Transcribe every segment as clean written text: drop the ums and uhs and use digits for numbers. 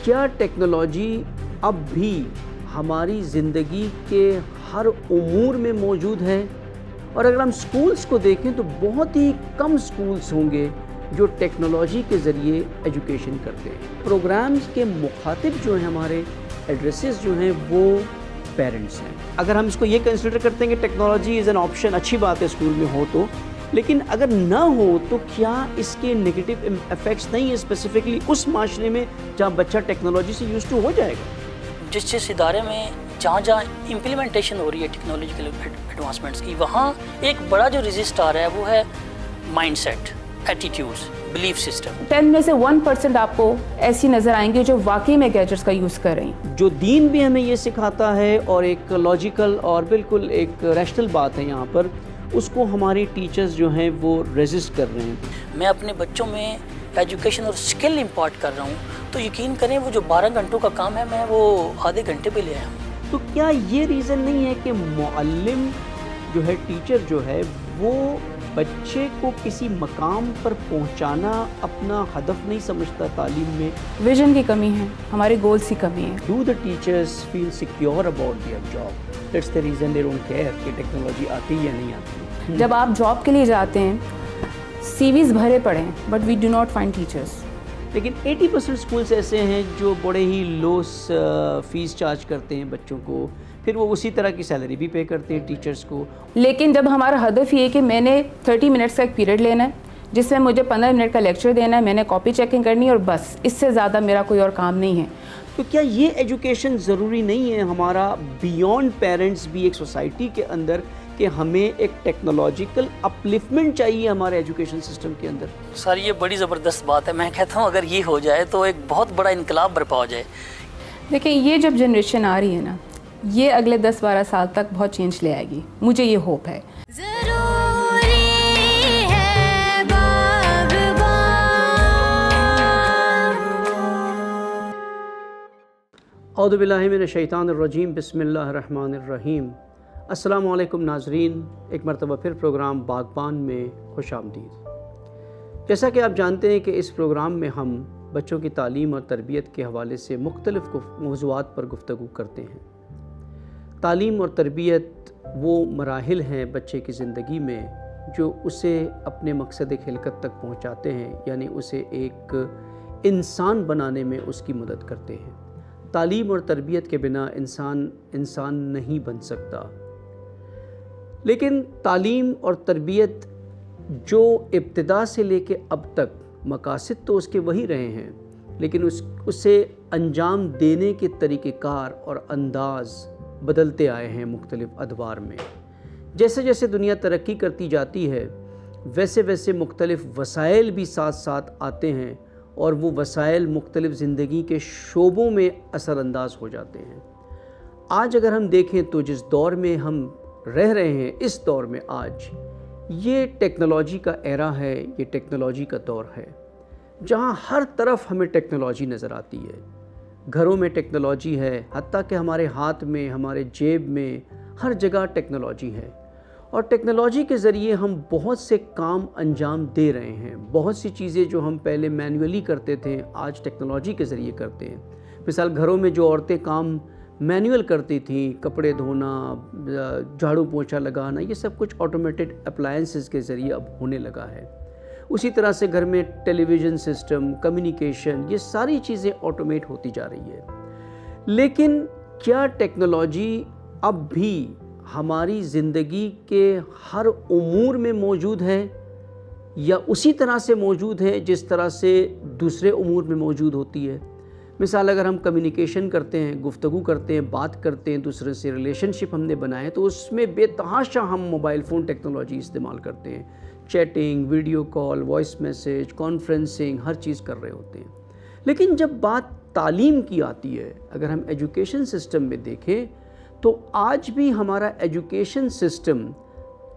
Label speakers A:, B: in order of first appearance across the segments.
A: کیا ٹیکنالوجی اب بھی ہماری زندگی کے ہر امور میں موجود ہے؟ اور اگر ہم سکولز کو دیکھیں تو بہت ہی کم سکولز ہوں گے جو ٹیکنالوجی کے ذریعے ایجوکیشن کرتے ہیں۔ پروگرامز کے مخاطب جو ہیں ہمارے ایڈریسز جو ہیں وہ پیرنٹس ہیں۔ اگر ہم اس کو یہ کنسیڈر کرتے ہیں کہ ٹیکنالوجی از این آپشن، اچھی بات ہے اسکول میں ہو تو، لیکن اگر نہ ہو تو کیا اس کے نگیٹو ایفیکٹس نہیں ہیں اسپیسیفکلی اس معاشرے میں جہاں بچہ ٹیکنالوجی سے یوز ٹو ہو جائے گا؟
B: جس ادارے میں جہاں امپلیمنٹیشن ہو رہی ہے ٹیکنالوجیکل ایڈوانسمنٹس کی، وہاں ایک بڑا جو ریزسٹ آ رہا ہے وہ ہے mindset, attitudes, belief system.
C: 10 میں سے 1% آپ کو ایسی نظر آئیں گے جو واقعی میں گیجٹس کا یوز کر رہے ہیں۔
A: جو دین بھی ہمیں یہ سکھاتا ہے اور ایک لاجیکل اور بالکل ایک ریشنل بات ہے یہاں پر، اس کو ہماری ٹیچرز جو ہیں وہ ریزسٹ کر رہے ہیں۔
B: میں اپنے بچوں میں ایجوکیشن اور اسکل امپارٹ کر رہا ہوں تو یقین کریں وہ جو 12 گھنٹوں کا کام ہے میں وہ آدھے گھنٹے پہ لے آیا ہوں۔
A: تو کیا یہ ریزن نہیں ہے کہ معلم جو ہے، ٹیچر جو ہے، وہ بچے کو کسی مقام پر پہنچانا اپنا ہدف نہیں سمجھتا تعلیم میں؟
C: ویژن کی کمی ہے، ہمارے گولز کی کمی ہے۔
A: Do the teachers feel secure about their job? That's the reason they don't care کہ ٹیکنالوجی آتی یا نہیں آتی۔
C: جب آپ جاب کے لیے جاتے ہیں سی ویز بھرے پڑے ہیں but we do not find teachers.
A: لیکن 80% اسکولس ایسے ہیں جو بڑے ہی لو فیس چارج کرتے ہیں بچوں کو، پھر وہ اسی طرح کی سیلری بھی پے کرتے ہیں ٹیچرز کو۔
C: لیکن جب ہمارا ہدف یہ ہے کہ میں نے 30 منٹس کا ایک پیریڈ لینا ہے جس میں مجھے 15 منٹ کا لیکچر دینا ہے، میں نے کاپی چیکنگ کرنی ہے اور بس، اس سے زیادہ میرا کوئی اور کام نہیں ہے،
A: تو کیا یہ ایجوکیشن ضروری نہیں ہے ہمارا بیونڈ پیرنٹس بھی ایک سوسائٹی کے اندر کہ ہمیں ایک ٹیکنالوجیکل اپلفمنٹ چاہیے ہمارے ایجوکیشن سسٹم کے اندر؟
B: سر یہ بڑی زبردست بات ہے، میں کہتا ہوں اگر یہ ہو جائے تو ایک بہت بڑا انقلاب برپا ہو جائے۔
C: دیکھیں یہ جب جنریشن آ رہی ہے نا، یہ اگلے 10-12 سال تک بہت چینج لے آئے گی، مجھے یہ ہوپ ہے۔
A: اعوذ باللہ من الشیطان الرجیم، بسم اللہ الرحمن الرحیم۔ السلام علیکم ناظرین، ایک مرتبہ پھر پروگرام باغبان میں خوش آمدید۔ جیسا کہ آپ جانتے ہیں کہ اس پروگرام میں ہم بچوں کی تعلیم اور تربیت کے حوالے سے مختلف موضوعات پر گفتگو کرتے ہیں۔ تعلیم اور تربیت وہ مراحل ہیں بچے کی زندگی میں جو اسے اپنے مقصد خلقت تک پہنچاتے ہیں، یعنی اسے ایک انسان بنانے میں اس کی مدد کرتے ہیں۔ تعلیم اور تربیت کے بنا انسان نہیں بن سکتا۔ لیکن تعلیم اور تربیت جو ابتدا سے لے کے اب تک مقاصد تو اس کے وہی رہے ہیں، لیکن اسے انجام دینے کے طریقہ کار اور انداز بدلتے آئے ہیں مختلف ادوار میں۔ جیسے جیسے دنیا ترقی کرتی جاتی ہے ویسے ویسے مختلف وسائل بھی ساتھ ساتھ آتے ہیں اور وہ وسائل مختلف زندگی کے شعبوں میں اثر انداز ہو جاتے ہیں۔ آج اگر ہم دیکھیں تو جس دور میں ہم رہ رہے ہیں، اس دور میں آج یہ ٹیکنالوجی کا ایرا ہے، یہ ٹیکنالوجی کا دور ہے جہاں ہر طرف ہمیں ٹیکنالوجی نظر آتی ہے۔ گھروں میں ٹیکنالوجی ہے، حتیٰ کہ ہمارے ہاتھ میں، ہمارے جیب میں، ہر جگہ ٹیکنالوجی ہے، اور ٹیکنالوجی کے ذریعے ہم بہت سے کام انجام دے رہے ہیں۔ بہت سی چیزیں جو ہم پہلے مینولی کرتے تھے آج ٹیکنالوجی کے ذریعے کرتے ہیں۔ مثال گھروں میں جو عورتیں کام مینول کرتی تھیں، کپڑے دھونا، جھاڑو پوچھا لگانا، یہ سب کچھ آٹومیٹڈ اپلائنسز کے ذریعے اب ہونے لگا ہے۔ اسی طرح سے گھر میں ٹیلی ویژن سسٹم، کمیونیکیشن، یہ ساری چیزیں آٹومیٹ ہوتی جا رہی ہے۔ لیکن کیا ٹیکنالوجی اب بھی ہماری زندگی کے ہر امور میں موجود ہے یا اسی طرح سے موجود ہے جس طرح سے دوسرے امور میں موجود ہوتی ہے؟ مثال اگر ہم کمیونیکیشن کرتے ہیں، گفتگو کرتے ہیں، بات کرتے ہیں، دوسرے سے ریلیشن شپ ہم نے بنائے تو اس میں بے تحاشا ہم موبائل فون ٹیکنالوجی استعمال کرتے ہیں۔ Chatting, video call, voice message, conferencing, ہر چیز کر رہے ہوتے ہیں۔ لیکن جب بات تعلیم کی آتی ہے، اگر ہم ایجوکیشن سسٹم میں دیکھیں تو آج بھی ہمارا ایجوکیشن سسٹم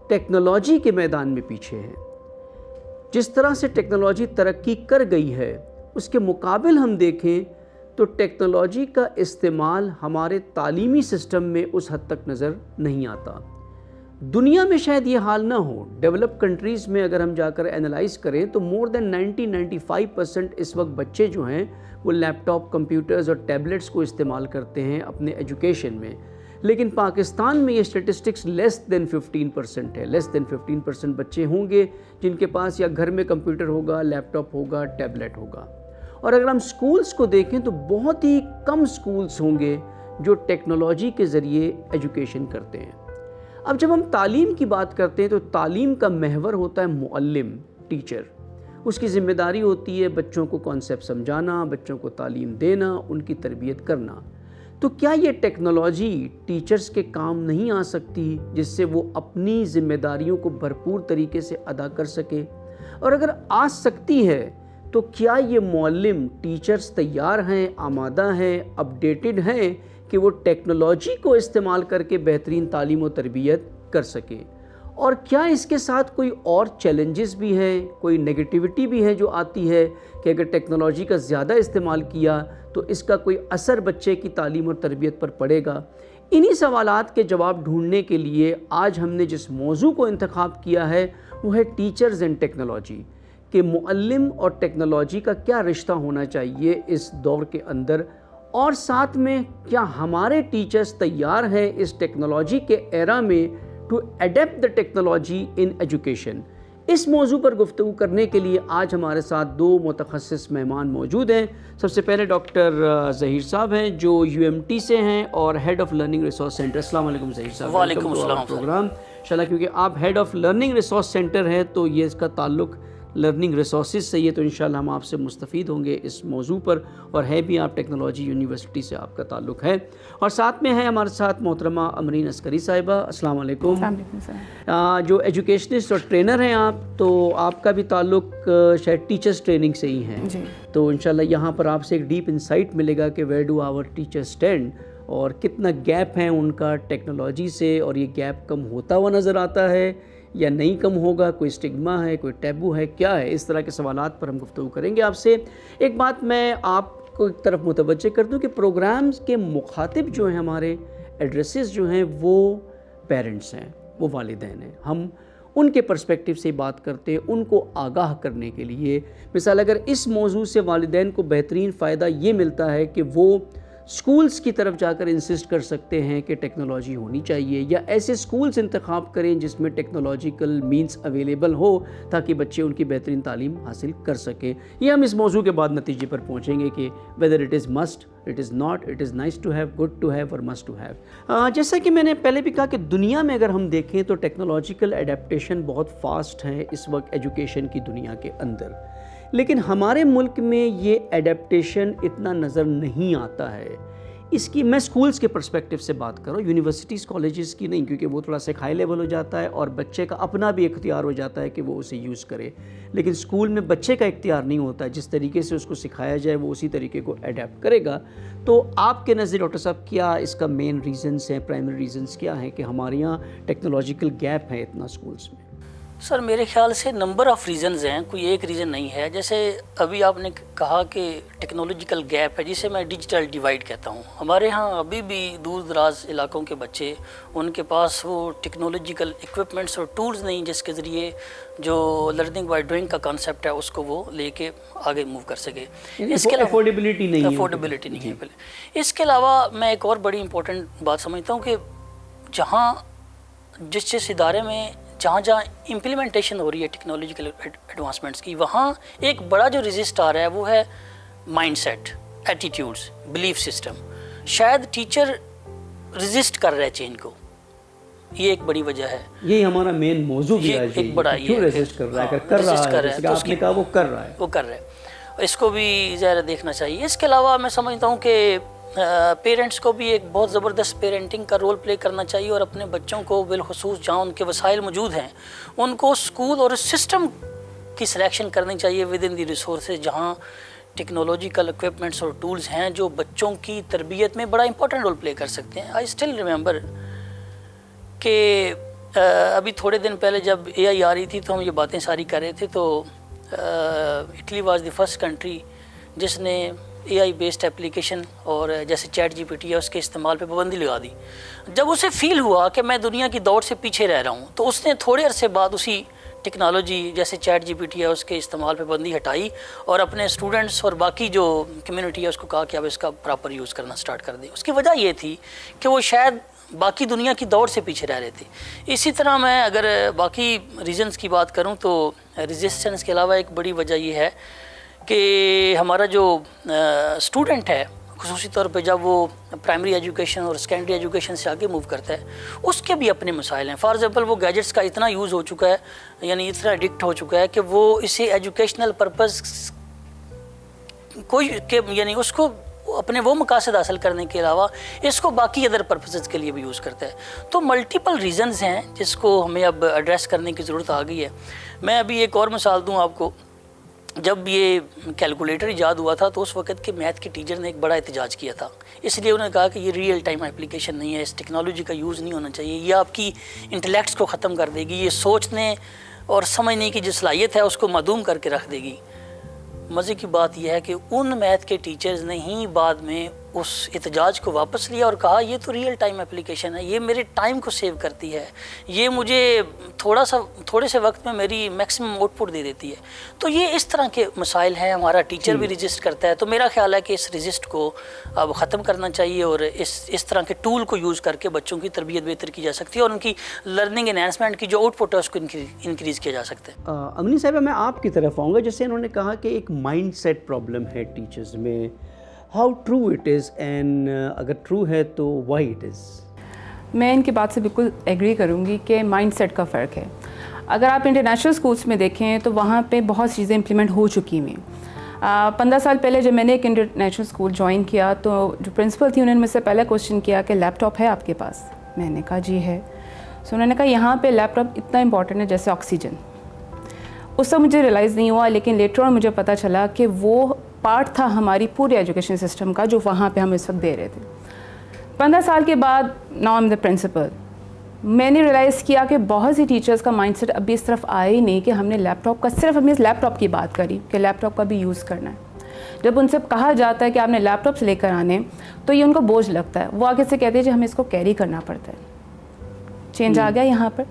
A: ٹیکنالوجی کے میدان میں پیچھے ہے۔ جس طرح سے ٹیکنالوجی ترقی کر گئی ہے اس کے مقابل ہم دیکھیں تو ٹیکنالوجی کا استعمال ہمارے تعلیمی سسٹم میں اس حد تک نظر نہیں آتا۔ دنیا میں شاید یہ حال نہ ہو. ڈیولپ کنٹریز میں اگر ہم جا کر انالائز کریں تو مور دین 95% اس وقت بچے جو ہیں وہ لیپ ٹاپ, کمپیوٹرز اور ٹیبلٹس کو استعمال کرتے ہیں اپنے ایجوکیشن میں. لیکن پاکستان میں یہ اسٹیٹسٹکس لیس دین 15% ہے. لیس دین 15% بچے ہوں گے جن کے پاس یا گھر میں کمپیوٹر ہوگا, لیپ ٹاپ ہوگا, ٹیبلٹ ہوگا. اور اگر ہم سکولز کو دیکھیں تو بہت ہی کم سکولز ہوں گے جو ٹیکنالوجی کے ذریعے ایجوکیشن کرتے ہیں. اب جب ہم تعلیم کی بات کرتے ہیں تو تعلیم کا محور ہوتا ہے معلم, ٹیچر. اس کی ذمہ داری ہوتی ہے بچوں کو کانسیپٹ سمجھانا, بچوں کو تعلیم دینا, ان کی تربیت کرنا. تو کیا یہ ٹیکنالوجی ٹیچرز کے کام نہیں آ سکتی جس سے وہ اپنی ذمہ داریوں کو بھرپور طریقے سے ادا کر سکے؟ اور اگر آ سکتی ہے تو کیا یہ معلم, ٹیچرز تیار ہیں, آمادہ ہیں, اپڈیٹڈ ہیں کہ وہ ٹیکنالوجی کو استعمال کر کے بہترین تعلیم و تربیت کر سکیں؟ اور کیا اس کے ساتھ کوئی اور چیلنجز بھی ہیں, کوئی نیگیٹیوٹی بھی ہے جو آتی ہے کہ اگر ٹیکنالوجی کا زیادہ استعمال کیا تو اس کا کوئی اثر بچے کی تعلیم اور تربیت پر پڑے گا؟ انہی سوالات کے جواب ڈھونڈنے کے لیے آج ہم نے جس موضوع کو انتخاب کیا ہے وہ ہے ٹیچرز اینڈ ٹیکنالوجی, کہ معلم اور ٹیکنالوجی کا کیا رشتہ ہونا چاہیے اس دور کے اندر, اور ساتھ میں کیا ہمارے ٹیچرز تیار ہیں اس ٹیکنالوجی کے ایرا میں to adapt the technology in education. اس موضوع پر گفتگو کرنے کے لیے آج ہمارے ساتھ دو متخصص مہمان موجود ہیں. سب سے پہلے ڈاکٹر ظہیر صاحب ہیں جو UMT سے ہیں اور head of learning resource centre. السلام علیکم ظہیر صاحب.
B: وعلیکم السلام.
A: پروگرام انشاءاللہ کیونکہ آپ head of learning resource centre ہیں تو یہ اس کا تعلق لرننگ ریسورسز سے یہ, تو انشاءاللہ ہم آپ سے مستفید ہوں گے اس موضوع پر, اور ہے بھی آپ ٹیکنالوجی یونیورسٹی سے آپ کا تعلق ہے. اور ساتھ میں ہے ہمارے ساتھ محترمہ امرین عسکری صاحبہ. السلام علیکم. جو ایجوکیشنسٹ اور ٹرینر ہیں آپ, تو آپ کا بھی تعلق شاید ٹیچرز ٹریننگ سے ہی ہے
C: جی.
A: تو انشاءاللہ یہاں پر آپ سے ایک ڈیپ انسائٹ ملے گا کہ where do our teachers stand, اور کتنا گیپ ہے ان کا ٹیکنالوجی سے, اور یہ گیپ کم ہوتا ہوا نظر آتا ہے یا نہیں کم ہوگا, کوئی اسٹگما ہے, کوئی ٹیبو ہے, کیا ہے؟ اس طرح کے سوالات پر ہم گفتگو کریں گے آپ سے. ایک بات میں آپ کو ایک طرف متوجہ کر دوں کہ پروگرامز کے مخاطب جو ہیں, ہمارے ایڈریسز جو ہیں وہ پیرنٹس ہیں, وہ والدین ہیں. ہم ان کے پرسپیکٹیو سے بات کرتے ہیں, ان کو آگاہ کرنے کے لیے. مثال اگر اس موضوع سے والدین کو بہترین فائدہ یہ ملتا ہے کہ وہ سکولز کی طرف جا کر انسسٹ کر سکتے ہیں کہ ٹیکنالوجی ہونی چاہیے, یا ایسے سکولز انتخاب کریں جس میں ٹیکنالوجیکل مینز اویلیبل ہو تاکہ بچے ان کی بہترین تعلیم حاصل کر سکیں. یہ ہم اس موضوع کے بعد نتیجے پر پہنچیں گے کہ whether it is must, it is not, it is nice to have, good to have اور must to have. جیسا کہ میں نے پہلے بھی کہا کہ دنیا میں اگر ہم دیکھیں تو ٹیکنالوجیکل ایڈیپٹیشن بہت فاسٹ ہے اس وقت ایجوکیشن کی دنیا کے اندر, لیکن ہمارے ملک میں یہ ایڈیپٹیشن اتنا نظر نہیں آتا ہے. اس کی میں سکولز کے پرسپیکٹیو سے بات کروں, یونیورسٹیز کالجز کی نہیں, کیونکہ وہ تھوڑا سا ہائی لیول ہو جاتا ہے اور بچے کا اپنا بھی اختیار ہو جاتا ہے کہ وہ اسے یوز کرے. لیکن سکول میں بچے کا اختیار نہیں ہوتا, جس طریقے سے اس کو سکھایا جائے وہ اسی طریقے کو ایڈیپٹ کرے گا. تو آپ کے نظر ڈاکٹر صاحب کیا اس کا مین ریزنس ہیں, پرائمری ریزنس کیا ہیں کہ ہمارے یہاں ٹیکنالوجیکل گیپ ہے اتنا سکولز میں؟
B: سر میرے خیال سے نمبر آف ریزنز ہیں, کوئی ایک ریزن نہیں ہے. جیسے ابھی آپ نے کہا کہ ٹیکنالوجیکل گیپ ہے جسے میں ڈیجیٹل ڈیوائڈ کہتا ہوں. ہمارے ہاں ابھی بھی دور دراز علاقوں کے بچے, ان کے پاس وہ ٹیکنالوجیکل اکوپمنٹس اور ٹولز نہیں جس کے ذریعے جو لرننگ بائی ڈوئنگ کا کانسیپٹ ہے اس کو وہ لے کے آگے موو کر سکے. اس کے افورڈیبلٹی نہیں ہے. اس کے علاوہ میں ایک اور بڑی امپورٹنٹ بات سمجھتا ہوں کہ جس ادارے میں جہاں امپلیمنٹیشن ہو رہی ہے ٹیکنالوجیکل ایڈوانسمنٹس کی, وہاں ایک بڑا جو ریزسٹ آ رہا ہے وہ ہے mindset, attitudes, belief system. شاید ٹیچر ریزسٹ کر رہا ہے چینج کو, یہ ایک بڑی وجہ ہے.
A: یہی ہمارا مین موضوع بھی ہے, ایک بڑا یہ ریزسٹ کر رہا ہے, کر رہا ہے. اس کو بھی ظاہر دیکھنا چاہیے. اس کے علاوہ میں سمجھتا ہوں کہ پیرنٹس کو بھی ایک بہت زبردست پیرنٹنگ کا رول پلے کرنا چاہیے, اور اپنے بچوں کو بالخصوص جہاں ان کے وسائل موجود ہیں ان کو اسکول اور سسٹم کی سلیکشن کرنی چاہیے ود ان دی ریسورسز, جہاں ٹیکنالوجیکل اکوپمنٹس اور ٹولز ہیں جو بچوں کی تربیت میں بڑا امپورٹنٹ رول پلے کر سکتے ہیں. آئی اسٹل ریممبر کہ ابھی تھوڑے دن پہلے جب AI آ رہی تھی تو ہم یہ باتیں ساری کر رہے تھے, تو Italy was the first country جس نے
B: AI بیسڈ اپلیکیشن اور جیسے ChatGPT ہے اس کے استعمال پہ پابندی لگا دی. جب اسے فیل ہوا کہ میں دنیا کی دوڑ سے پیچھے رہ رہا ہوں تو اس نے تھوڑے عرصے بعد اسی ٹیکنالوجی جیسے ChatGPT ہے اس کے استعمال پہ پابندی ہٹائی اور اپنے اسٹوڈنٹس اور باقی جو کمیونٹی ہے اس کو کہا کہ اب اس کا پراپر یوز کرنا سٹارٹ کر دیں. اس کی وجہ یہ تھی کہ وہ شاید باقی دنیا کی دوڑ سے پیچھے رہ رہے تھے. اسی طرح میں اگر باقی ریزنز کی بات کروں تو ریزسٹنس کے علاوہ ایک بڑی وجہ یہ ہے کہ ہمارا جو اسٹوڈنٹ ہے خصوصی طور پہ جب وہ پرائمری ایجوکیشن اور سیکنڈری ایجوکیشن سے آگے موو کرتا ہے اس کے بھی اپنے مسائل ہیں. فار ایگزامپل وہ گیجٹس کا اتنا یوز ہو چکا ہے, یعنی اتنا ایڈکٹ ہو چکا ہے کہ وہ اسے ایجوکیشنل پرپز کوئی یعنی اس کو اپنے وہ مقاصد حاصل کرنے کے علاوہ اس کو باقی ادر پرپسز کے لیے بھی یوز کرتا ہے. تو ملٹیپل ریزنز ہیں جس کو ہمیں اب ایڈریس کرنے کی ضرورت آ گئی ہے. میں ابھی ایک اور مثال دوں آپ کو. جب یہ کیلکولیٹر ایجاد ہوا تھا تو اس وقت کے میتھ کے ٹیچر نے ایک بڑا احتجاج کیا تھا, اس لیے انہوں نے کہا کہ یہ ریئل ٹائم اپلیکیشن نہیں ہے, اس ٹیکنالوجی کا یوز نہیں ہونا چاہیے, یہ آپ کی انٹلیکٹس کو ختم کر دے گی, یہ سوچنے اور سمجھنے کی جو صلاحیت ہے اس کو معدوم کر کے رکھ دے گی. مزے کی بات یہ ہے کہ ان میتھ کے ٹیچرز نے ہی بعد میں اس احتجاج کو واپس لیا اور کہا یہ تو ریئل ٹائم اپلیکیشن ہے, یہ میرے ٹائم کو سیو کرتی ہے, یہ مجھے تھوڑے سے وقت میں میری میکسیمم آؤٹ پٹ دے دیتی ہے. تو یہ اس طرح کے مسائل ہیں. ہمارا ٹیچر بھی رجسٹ کرتا ہے, تو میرا خیال ہے کہ اس رجسٹ کو اب ختم کرنا چاہیے اور اس طرح کے ٹول کو یوز کر کے بچوں کی تربیت بہتر کی جا سکتی ہے اور ان کی لرننگ انہینسمنٹ کی جو آؤٹ پٹ ہے اس کو انکریز کیا جا سکتا ہے.
A: امنی صاحبہ میں آپ کی طرف آؤں گا. جیسے انہوں نے کہا کہ ایک مائنڈ سیٹ پرابلم ہے ٹیچرز میں, how true it is and اگر ٹرو ہے تو وائی اٹ از؟
C: میں ان کی بات سے بالکل ایگری کروں گی کہ مائنڈ سیٹ کا فرق ہے. اگر آپ انٹرنیشنل اسکولس میں دیکھیں تو وہاں پہ بہت چیزیں امپلیمنٹ ہو چکی ہیں. 15 سال پہلے جب میں نے ایک انٹرنیشنل اسکول جوائن کیا تو جو پرنسپل تھی انہوں نے مجھ سے پہلا کوشچن کیا کہ لیپ ٹاپ ہے آپ کے پاس؟ میں نے کہا جی ہے. سو انہوں نے کہا یہاں پہ لیپ ٹاپ اتنا امپورٹنٹ ہے جیسے آکسیجن. اس سے مجھے ریئلائز نہیں ہوا, لیکن لیٹر آن مجھے پتہ چلا کہ وہ پارٹ تھا ہماری پورے ایجوکیشن سسٹم کا جو وہاں پہ ہم اس وقت دے رہے تھے. 15 سال کے بعد now I am the principal, میں نے ریئلائز کیا کہ بہت سی ٹیچرز کا مائنڈ سیٹ ابھی اس طرف آیا ہی نہیں کہ ہم نے لیپ ٹاپ کا صرف ہم نے لیپ ٹاپ کی بات کری کہ لیپ ٹاپ کا بھی یوز کرنا ہے. جب ان سے کہا جاتا ہے کہ آپ نے لیپ ٹاپس لے کر آنے تو یہ ان کو بوجھ لگتا ہے. وہ آگے سے کہتے ہیں جی ہمیں اس کو کیری کرنا پڑتا ہے. چینج آ گیا یہاں پر.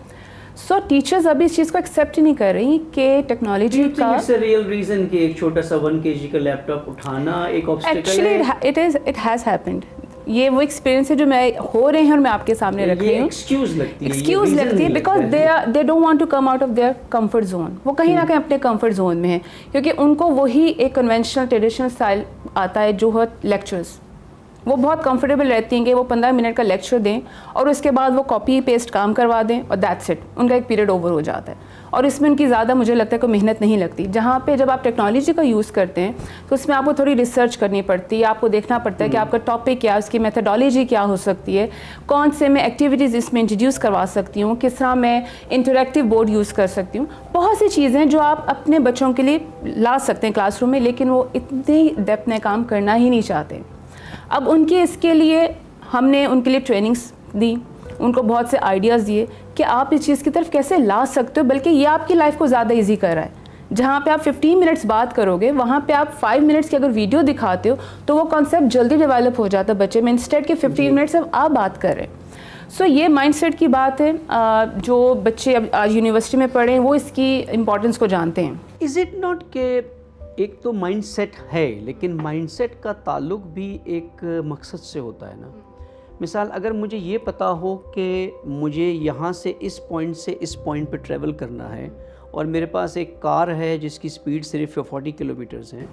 C: سو ٹیچرز ابھی اس چیز کو ایکسیپٹ ہی نہیں کر رہی کہ ٹیکنالوجی کا
A: ریئل ریزن کہ ایک چھوٹا سا 1 kg کا لیپ ٹاپ اٹھانا ایک
C: ایکچولی اٹ ہیز ہیپنڈ. یہ وہ ایکسپیرینس ہے جو میں ہو رہے ہیں اور میں آپ کے سامنے رکھ رہی ہوں. ایکسکیوز لگتی ہے because they don't want to come out of their comfort zone. وہ کہیں نہ کہیں اپنے کمفرٹ زون میں ہیں کیونکہ ان کو وہی ایک کنونشنل ٹریڈیشنل اسٹائل آتا ہے جو ہے لیکچرز. وہ بہت کمفرٹیبل رہتی ہیں کہ وہ 15 منٹ کا لیکچر دیں اور اس کے بعد وہ کاپی پیسٹ کام کروا دیں اور دیٹس اٹ. ان کا ایک پیریڈ اوور ہو جاتا ہے اور اس میں ان کی زیادہ مجھے لگتا ہے کوئی محنت نہیں لگتی. جہاں پہ جب آپ ٹیکنالوجی کا یوز کرتے ہیں تو اس میں آپ کو تھوڑی ریسرچ کرنی پڑتی ہے, آپ کو دیکھنا پڑتا ہے کہ آپ کا ٹاپک کیا, اس کی میتھڈالوجی کیا ہو سکتی ہے, کون سے میں ایکٹیویٹیز اس میں انٹروڈیوس کروا سکتی ہوں, کس طرح میں انٹریکٹیو بورڈ یوز کر سکتی ہوں. بہت سی چیزیں جو آپ اپنے بچوں کے لیے لا سکتے ہیں کلاس روم میں, لیکن وہ اتنی ڈیپتھ میں کام کرنا ہی نہیں چاہتے. اب ان کی اس کے لیے ہم نے ان کے لیے ٹریننگس دی, ان کو بہت سے آئیڈیاز دیے کہ آپ اس چیز کی طرف کیسے لا سکتے ہو, بلکہ یہ آپ کی لائف کو زیادہ ایزی کر رہا ہے. جہاں پہ آپ 15 منٹس بات کرو گے وہاں پہ آپ 5 منٹس کی اگر ویڈیو دکھاتے ہو تو وہ کانسیپٹ جلدی ڈیولپ ہو جاتا ہے بچے میں, انسٹیڈ کے 15 منٹس اب آپ بات کر رہے ہیں. سو یہ مائنڈ سیٹ کی بات ہے. جو بچے اب آج یونیورسٹی میں پڑھیں وہ اس کی امپورٹنس کو جانتے ہیں.
A: از اٹ ناٹ کہ ایک تو مائنڈ سیٹ ہے لیکن مائنڈ سیٹ کا تعلق بھی ایک مقصد سے ہوتا ہے نا. مثال اگر مجھے یہ پتا ہو کہ مجھے یہاں سے اس پوائنٹ پہ ٹریول کرنا ہے اور میرے پاس ایک کار ہے جس کی سپیڈ صرف 40 کلومیٹرز ہیں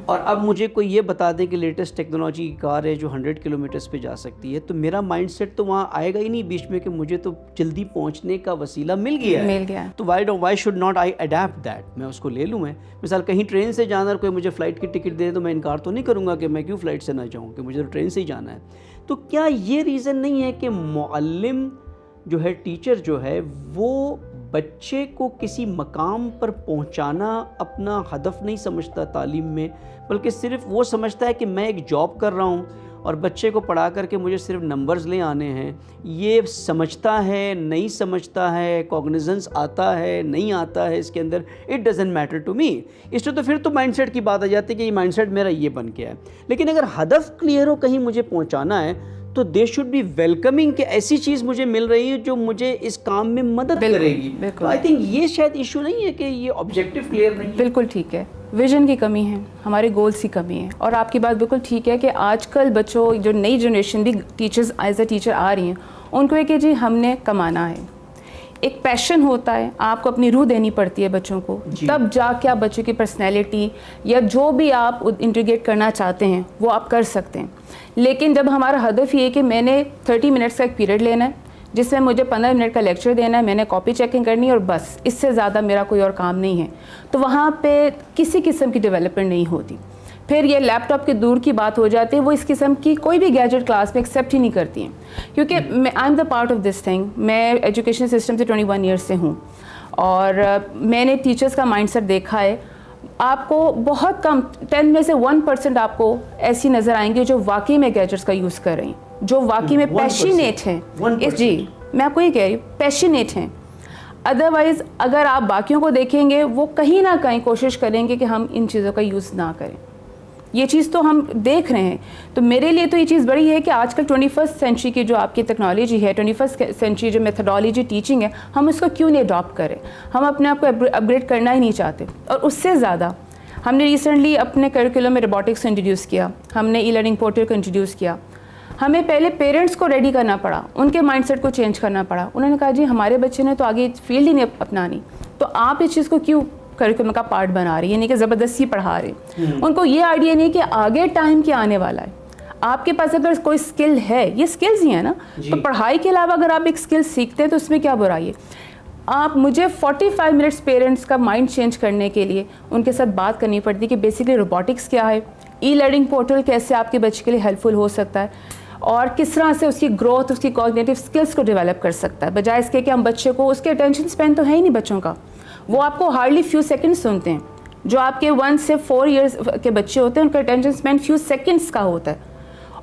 A: اور اب مجھے کوئی یہ بتا دے کہ لیٹسٹ ٹیکنالوجی کی کار ہے جو 100 کلومیٹرز پہ جا سکتی ہے, تو میرا مائنڈ سیٹ تو وہاں آئے گا ہی نہیں بیچ میں کہ مجھے تو جلدی پہنچنے کا وسیلہ مل گیا ہے, تو why should not I adapt that. میں اس کو لے لوں. میں مثال کہیں ٹرین سے جانا اور کوئی مجھے فلائٹ کی ٹکٹ دے تو میں انکار تو نہیں کروں گا کہ میں کیوں فلائٹ سے نہ جاؤں, کہ مجھے تو ٹرین سے ہی جانا ہے. تو کیا یہ ریزن نہیں ہے کہ معلم جو ہے, ٹیچر جو ہے, وہ بچے کو کسی مقام پر پہنچانا اپنا ہدف نہیں سمجھتا تعلیم میں, بلکہ صرف وہ سمجھتا ہے کہ میں ایک جاب کر رہا ہوں اور بچے کو پڑھا کر کے مجھے صرف نمبرز لے آنے ہیں. یہ سمجھتا ہے نہیں سمجھتا ہے, کوگنیزنس آتا ہے نہیں آتا ہے اس کے اندر, it doesn't matter to me. اس لیے تو پھر تو مائنڈ سیٹ کی بات آ جاتی ہے کہ یہ مائنڈ سیٹ میرا یہ بن گیا ہے. لیکن اگر ہدف کلیئر ہو کہیں مجھے پہنچانا ہے تو دے شوڈ بی ویلکمنگ کہ ایسی چیز مجھے مل رہی ہے جو مجھے اس کام میں مدد کرے گی. آئی تھنک یہ شاید ایشو نہیں ہے کہ یہ آبجیکٹو کلیئر نہیں ہے.
C: بالکل ٹھیک ہے, ویژن کی کمی ہے, ہمارے گولس کی کمی ہے. اور آپ کی بات بالکل ٹھیک ہے کہ آج کل بچوں جو نئی جنریشن بھی ٹیچرز ایز اے ٹیچر آ رہی ہیں, ان کو یہ کہ جی ہم نے کمانا ہے, ایک پیشن ہوتا ہے, آپ کو اپنی روح دینی پڑتی ہے بچوں کو, تب جا کے آپ بچوں کی پرسنالٹی یا جو بھی آپ انٹیگریٹ کرنا چاہتے ہیں وہ آپ کر سکتے ہیں. لیکن جب ہمارا ہدف یہ ہے کہ میں نے 30 منٹس کا ایک پیریڈ لینا ہے جس میں مجھے 15 منٹ کا لیکچر دینا ہے, میں نے کاپی چیکنگ کرنی ہے اور بس, اس سے زیادہ میرا کوئی اور کام نہیں ہے, تو وہاں پہ کسی قسم کی ڈیولپمنٹ نہیں ہوتی. پھر یہ لیپ ٹاپ کے دور کی بات ہو جاتی ہے, وہ اس قسم کی کوئی بھی گیجٹ کلاس میں ایکسیپٹ ہی نہیں کرتی ہیں, کیونکہ آئی am the part of this thing. میں ایجوکیشن سسٹم سے 21 ایئرس سے ہوں اور میں نے ٹیچرس کا مائنڈ سیٹ دیکھا ہے. آپ کو بہت کم 10 میں سے 1% آپ کو ایسی نظر آئیں گے جو واقعی میں گیجٹس کا یوز کر رہی ہیں, جو واقعی میں پیشنیٹ ہیں. جی میں آپ کو یہ کہہ رہی ہوں, پیشنیٹ ہیں. ادروائز اگر آپ باقیوں کو دیکھیں گے وہ کہیں نہ کہیں کوشش کریں گے کہ ہم ان چیزوں کا یوز نہ کریں. یہ چیز تو ہم دیکھ رہے ہیں. تو میرے لیے تو یہ چیز بڑی ہے کہ آج کل 21st سینچری کی جو آپ کی ٹیکنالوجی ہے, 21st سینچری جو میتھڈالوجی ٹیچنگ ہے, ہم اس کو کیوں نہیں اڈاپٹ کریں. ہم اپنے آپ کو اپ گریڈ کرنا ہی نہیں چاہتے. اور اس سے زیادہ ہم نے ریسنٹلی اپنے کریکولم میں روبوٹکس انٹروڈیوس کیا, ہم نے ای لرننگ پورٹل کو انٹروڈیوس کیا. ہمیں پہلے پیرنٹس کو ریڈی کرنا پڑا, ان کے مائنڈ سیٹ کو چینج کرنا پڑا. انہوں نے کہا جی ہمارے بچے نے تو آگے فیلڈ ہی نہیں اپنانی, تو آپ اس چیز کو کیوں کریکولم کا پارٹ بنا رہی ہے, یعنی کہ زبردستی پڑھا رہے ہیں. ان کو یہ آئیڈیا نہیں کہ آگے ٹائم کیا آنے والا ہے. آپ کے پاس اگر کوئی اسکل ہے, یہ اسکلز ہی ہیں نا, تو پڑھائی کے علاوہ اگر آپ ایک اسکل سیکھتے ہیں تو اس میں کیا برائی ہے. آپ مجھے 45 منٹس پیرنٹس کا مائنڈ چینج کرنے کے لیے ان کے ساتھ بات کرنی پڑتی کہ بیسکلی روبوٹکس کیا ہے, ای لرننگ پورٹل کیسے آپ کے بچے کے لیے ہیلپ فل ہو سکتا ہے, اور کس طرح سے اس کی گروتھ, اس کی کوگنیٹیو اسکلس کو ڈیولپ کر سکتا ہے, بجائے اس کے کہ ہم بچے کو, اس کے اٹینشن اسپین تو ہے ہی نہیں بچوں کا, وہ آپ کو ہارڈلی فیو سیکنڈ سنتے ہیں. جو آپ کے 1 سے 4 ایئرس کے بچے ہوتے ہیں ان کا اٹینشن اسپین فیو سیکنڈس کا ہوتا ہے,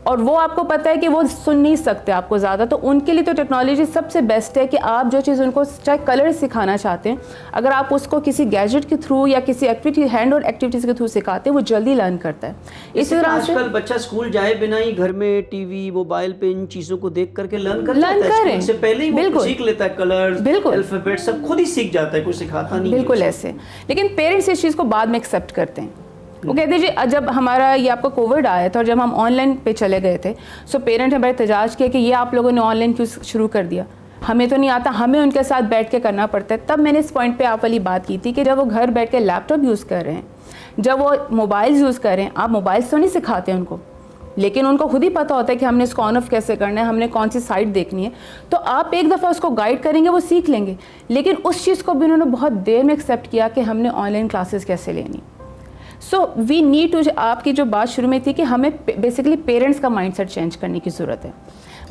C: اور وہ آپ کو پتہ ہے کہ وہ سن نہیں سکتے آپ کو زیادہ. تو ان کے لیے تو ٹیکنالوجی سب سے بیسٹ ہے کہ آپ جو چیز ان کو چاہے کلر سکھانا چاہتے ہیں, اگر آپ اس کو کسی گیجٹ کے تھرو یا کسی ایکٹیویٹی, ہینڈ اور ایکٹیویٹیز کے تھرو سکھاتے ہیں, وہ جلدی لرن کرتا ہے. اسی طرح سے
A: آج کل بچہ اسکول جائے بنا ہی گھر میں ٹی وی موبائل پہ ان چیزوں کو دیکھ کر کے لرن کرتا ہے. اس سے پہلے ہی وہ سیکھ لیتا ہے, کلرز, الفابیٹ سب خود ہی سیکھ جاتا ہے, کوئی سکھاتا نہیں.
C: بالکل ایسے. لیکن پیرنٹس اس چیز کو بعد میں ایکسیپٹ کرتے ہیں. وہ کہتے ہیں جی جب ہمارا یہ آپ کا کووڈ آیا تھا اور جب ہم آن لائن پہ چلے گئے تھے, سو پیرنٹ نے بڑے احتجاج کیا کہ یہ آپ لوگوں نے آن لائن کیوں شروع کر دیا, ہمیں تو نہیں آتا, ہمیں ان کے ساتھ بیٹھ کے کرنا پڑتا ہے. تب میں نے اس پوائنٹ پہ آپ والی بات کی تھی کہ جب وہ گھر بیٹھ کے لیپ ٹاپ یوز کر رہے ہیں, جب وہ موبائلز یوز کر رہے ہیں, آپ موبائلس تو نہیں سکھاتے ان کو, لیکن ان کو خود ہی پتہ ہوتا ہے کہ ہم نے اس کو آن آف کیسے کرنا ہے, ہم نے کون سی سائٹ دیکھنی ہے. تو آپ ایک دفعہ اس کو گائیڈ کریں گے, وہ سیکھ لیں گے. لیکن اس چیز کو بھی انہوں نے بہت دیر میں ایکسیپٹ کیا کہ ہم نے آن لائن کلاسز کیسے لینی. سو وی نیڈ ٹو, آپ کی جو بات شروع میں تھی کہ ہمیں بیسکلی پیرنٹس کا مائنڈ سیٹ چینج کرنے کی ضرورت ہے.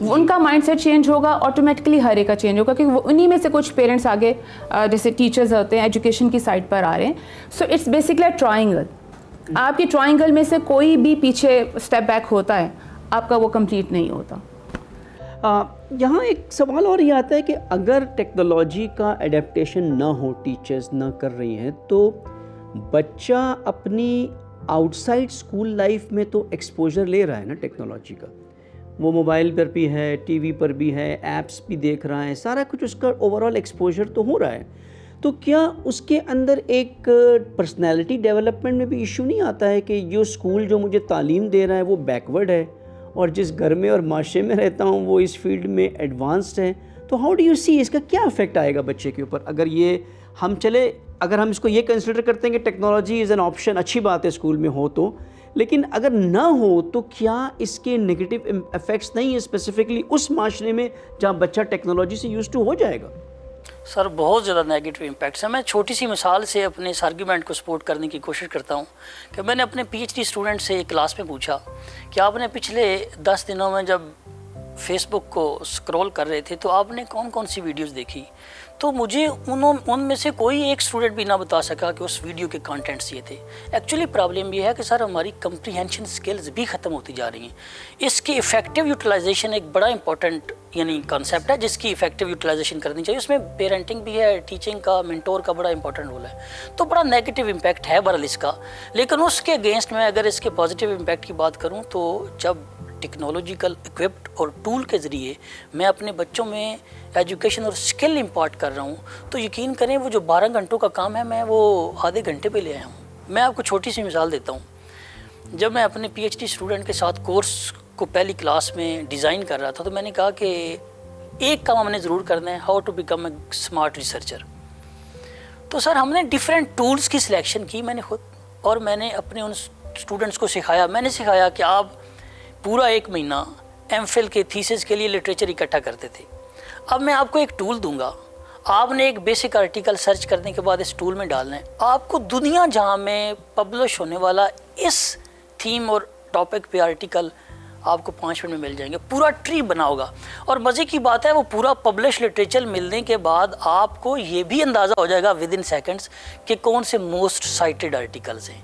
C: ان کا مائنڈ سیٹ چینج ہوگا, آٹومیٹکلی ہر ایک کا چینج ہوگا, کیونکہ وہ انہی میں سے کچھ پیرنٹس آگے جیسے ٹیچرز ہوتے ہیں ایجوکیشن کی سائڈ پر آ رہے ہیں. So it's basically a triangle. آپ کی ٹرائنگل میں سے کوئی بھی پیچھے اسٹیپ بیک ہوتا ہے, آپ کا وہ کمپلیٹ نہیں ہوتا.
A: یہاں ایک سوال اور یہ آتا ہے کہ اگر ٹیکنالوجی کا ایڈیپٹیشن نہ ہو, ٹیچرز نہ کر رہی ہیں, تو بچہ اپنی آؤٹ سائڈ اسکول لائف میں تو ایکسپوجر لے رہا ہے نا ٹیکنالوجی کا. وہ موبائل پر بھی ہے, ٹی وی پر بھی ہے, ایپس بھی دیکھ رہا ہے, سارا کچھ اس کا اوور آل ایکسپوجر تو ہو رہا ہے. تو کیا اس کے اندر ایک پرسنالٹی ڈیولپمنٹ میں بھی ایشو نہیں آتا ہے کہ جو اسکول جو مجھے تعلیم دے رہا ہے وہ بیکورڈ ہے, اور جس گھر میں اور معاشرے میں رہتا ہوں وہ اس فیلڈ میں ایڈوانسڈ ہے. تو ہاؤ ڈو یو سی, اس کا کیا افیکٹ آئے گا بچے کے اوپر اگر یہ ہم چلے, اگر ہم اس کو یہ کنسیڈر کرتے ہیں کہ ٹیکنالوجی از این آپشن, اچھی بات ہے اسکول میں ہو تو, لیکن اگر نہ ہو تو کیا اس کے نگیٹو افیکٹس نہیں ہیں اسپیسیفکلی اس معاشرے میں جہاں بچہ ٹیکنالوجی سے یوز ٹو ہو جائے گا؟
B: سر بہت زیادہ نیگیٹو امپیکٹس ہیں. میں چھوٹی سی مثال سے اپنے اس آرگیومنٹ کو سپورٹ کرنے کی کوشش کرتا ہوں کہ میں نے اپنے پی ایچ ڈی اسٹوڈنٹ سے ایک کلاس میں پوچھا کہ آپ نے پچھلے 10 دنوں میں جب فیس بک کو اسکرول کر رہے تھے تو آپ نے کون کون سی ویڈیوز دیکھی, تو مجھے ان میں سے کوئی ایک اسٹوڈنٹ بھی نہ بتا سکا کہ اس ویڈیو کے کانٹینٹس یہ تھے. ایکچولی پرابلم یہ ہے کہ سر ہماری کمپریہنشن سکلز بھی ختم ہوتی جا رہی ہیں. اس کی افیکٹو یوٹیلائزیشن ایک بڑا امپورٹنٹ یعنی کانسیپٹ ہے جس کی افیکٹو یوٹیلائزیشن کرنی چاہیے. اس میں پیرنٹنگ بھی ہے, ٹیچنگ کا, منٹور کا بڑا امپورٹنٹ رول ہے. تو بڑا نیگیٹو امپیکٹ ہے بہرحال اس کا, لیکن اس کے اگینسٹ میں اگر اس کے پازیٹیو امپیکٹ کی بات کروں تو جب ٹیکنالوجیکل اکوپڈ اور ٹول کے ذریعے میں اپنے بچوں میں ایجوکیشن اور اسکل امپارٹ کر رہا ہوں تو یقین کریں وہ جو 12 گھنٹوں کا کام ہے میں وہ آدھے گھنٹے پہ لے آیا ہوں. میں آپ کو چھوٹی سی مثال دیتا ہوں. جب میں اپنے پی ایچ ڈی اسٹوڈنٹ کے ساتھ کورس کو پہلی کلاس میں ڈیزائن کر رہا تھا تو میں نے کہا کہ ایک کام ہم نے ضرور کرنا ہے, how to become a smart researcher. تو سر ہم نے ڈفرینٹ ٹولز کی سلیکشن کی میں نے خود, اور میں نے اپنے ان اسٹوڈنٹس کو سکھایا. میں نے سکھایا کہ آپ پورا 1 مہینہ ایم فل کے تھیسس کے لیے لٹریچر اکٹھا کرتے تھے. اب میں آپ کو ایک ٹول دوں گا, آپ نے ایک بیسک آرٹیکل سرچ کرنے کے بعد اس ٹول میں ڈالنا ہے. آپ کو دنیا جہاں میں پبلش ہونے والا اس تھیم اور ٹاپک پہ آرٹیکل آپ کو 5 منٹ میں مل جائیں گے. پورا ٹری بنا ہوگا. اور مزے کی بات ہے وہ پورا پبلش لٹریچر ملنے کے بعد آپ کو یہ بھی اندازہ ہو جائے گا ود ان سیکنڈس کہ کون سے موسٹ سائٹڈ آرٹیکلز ہیں.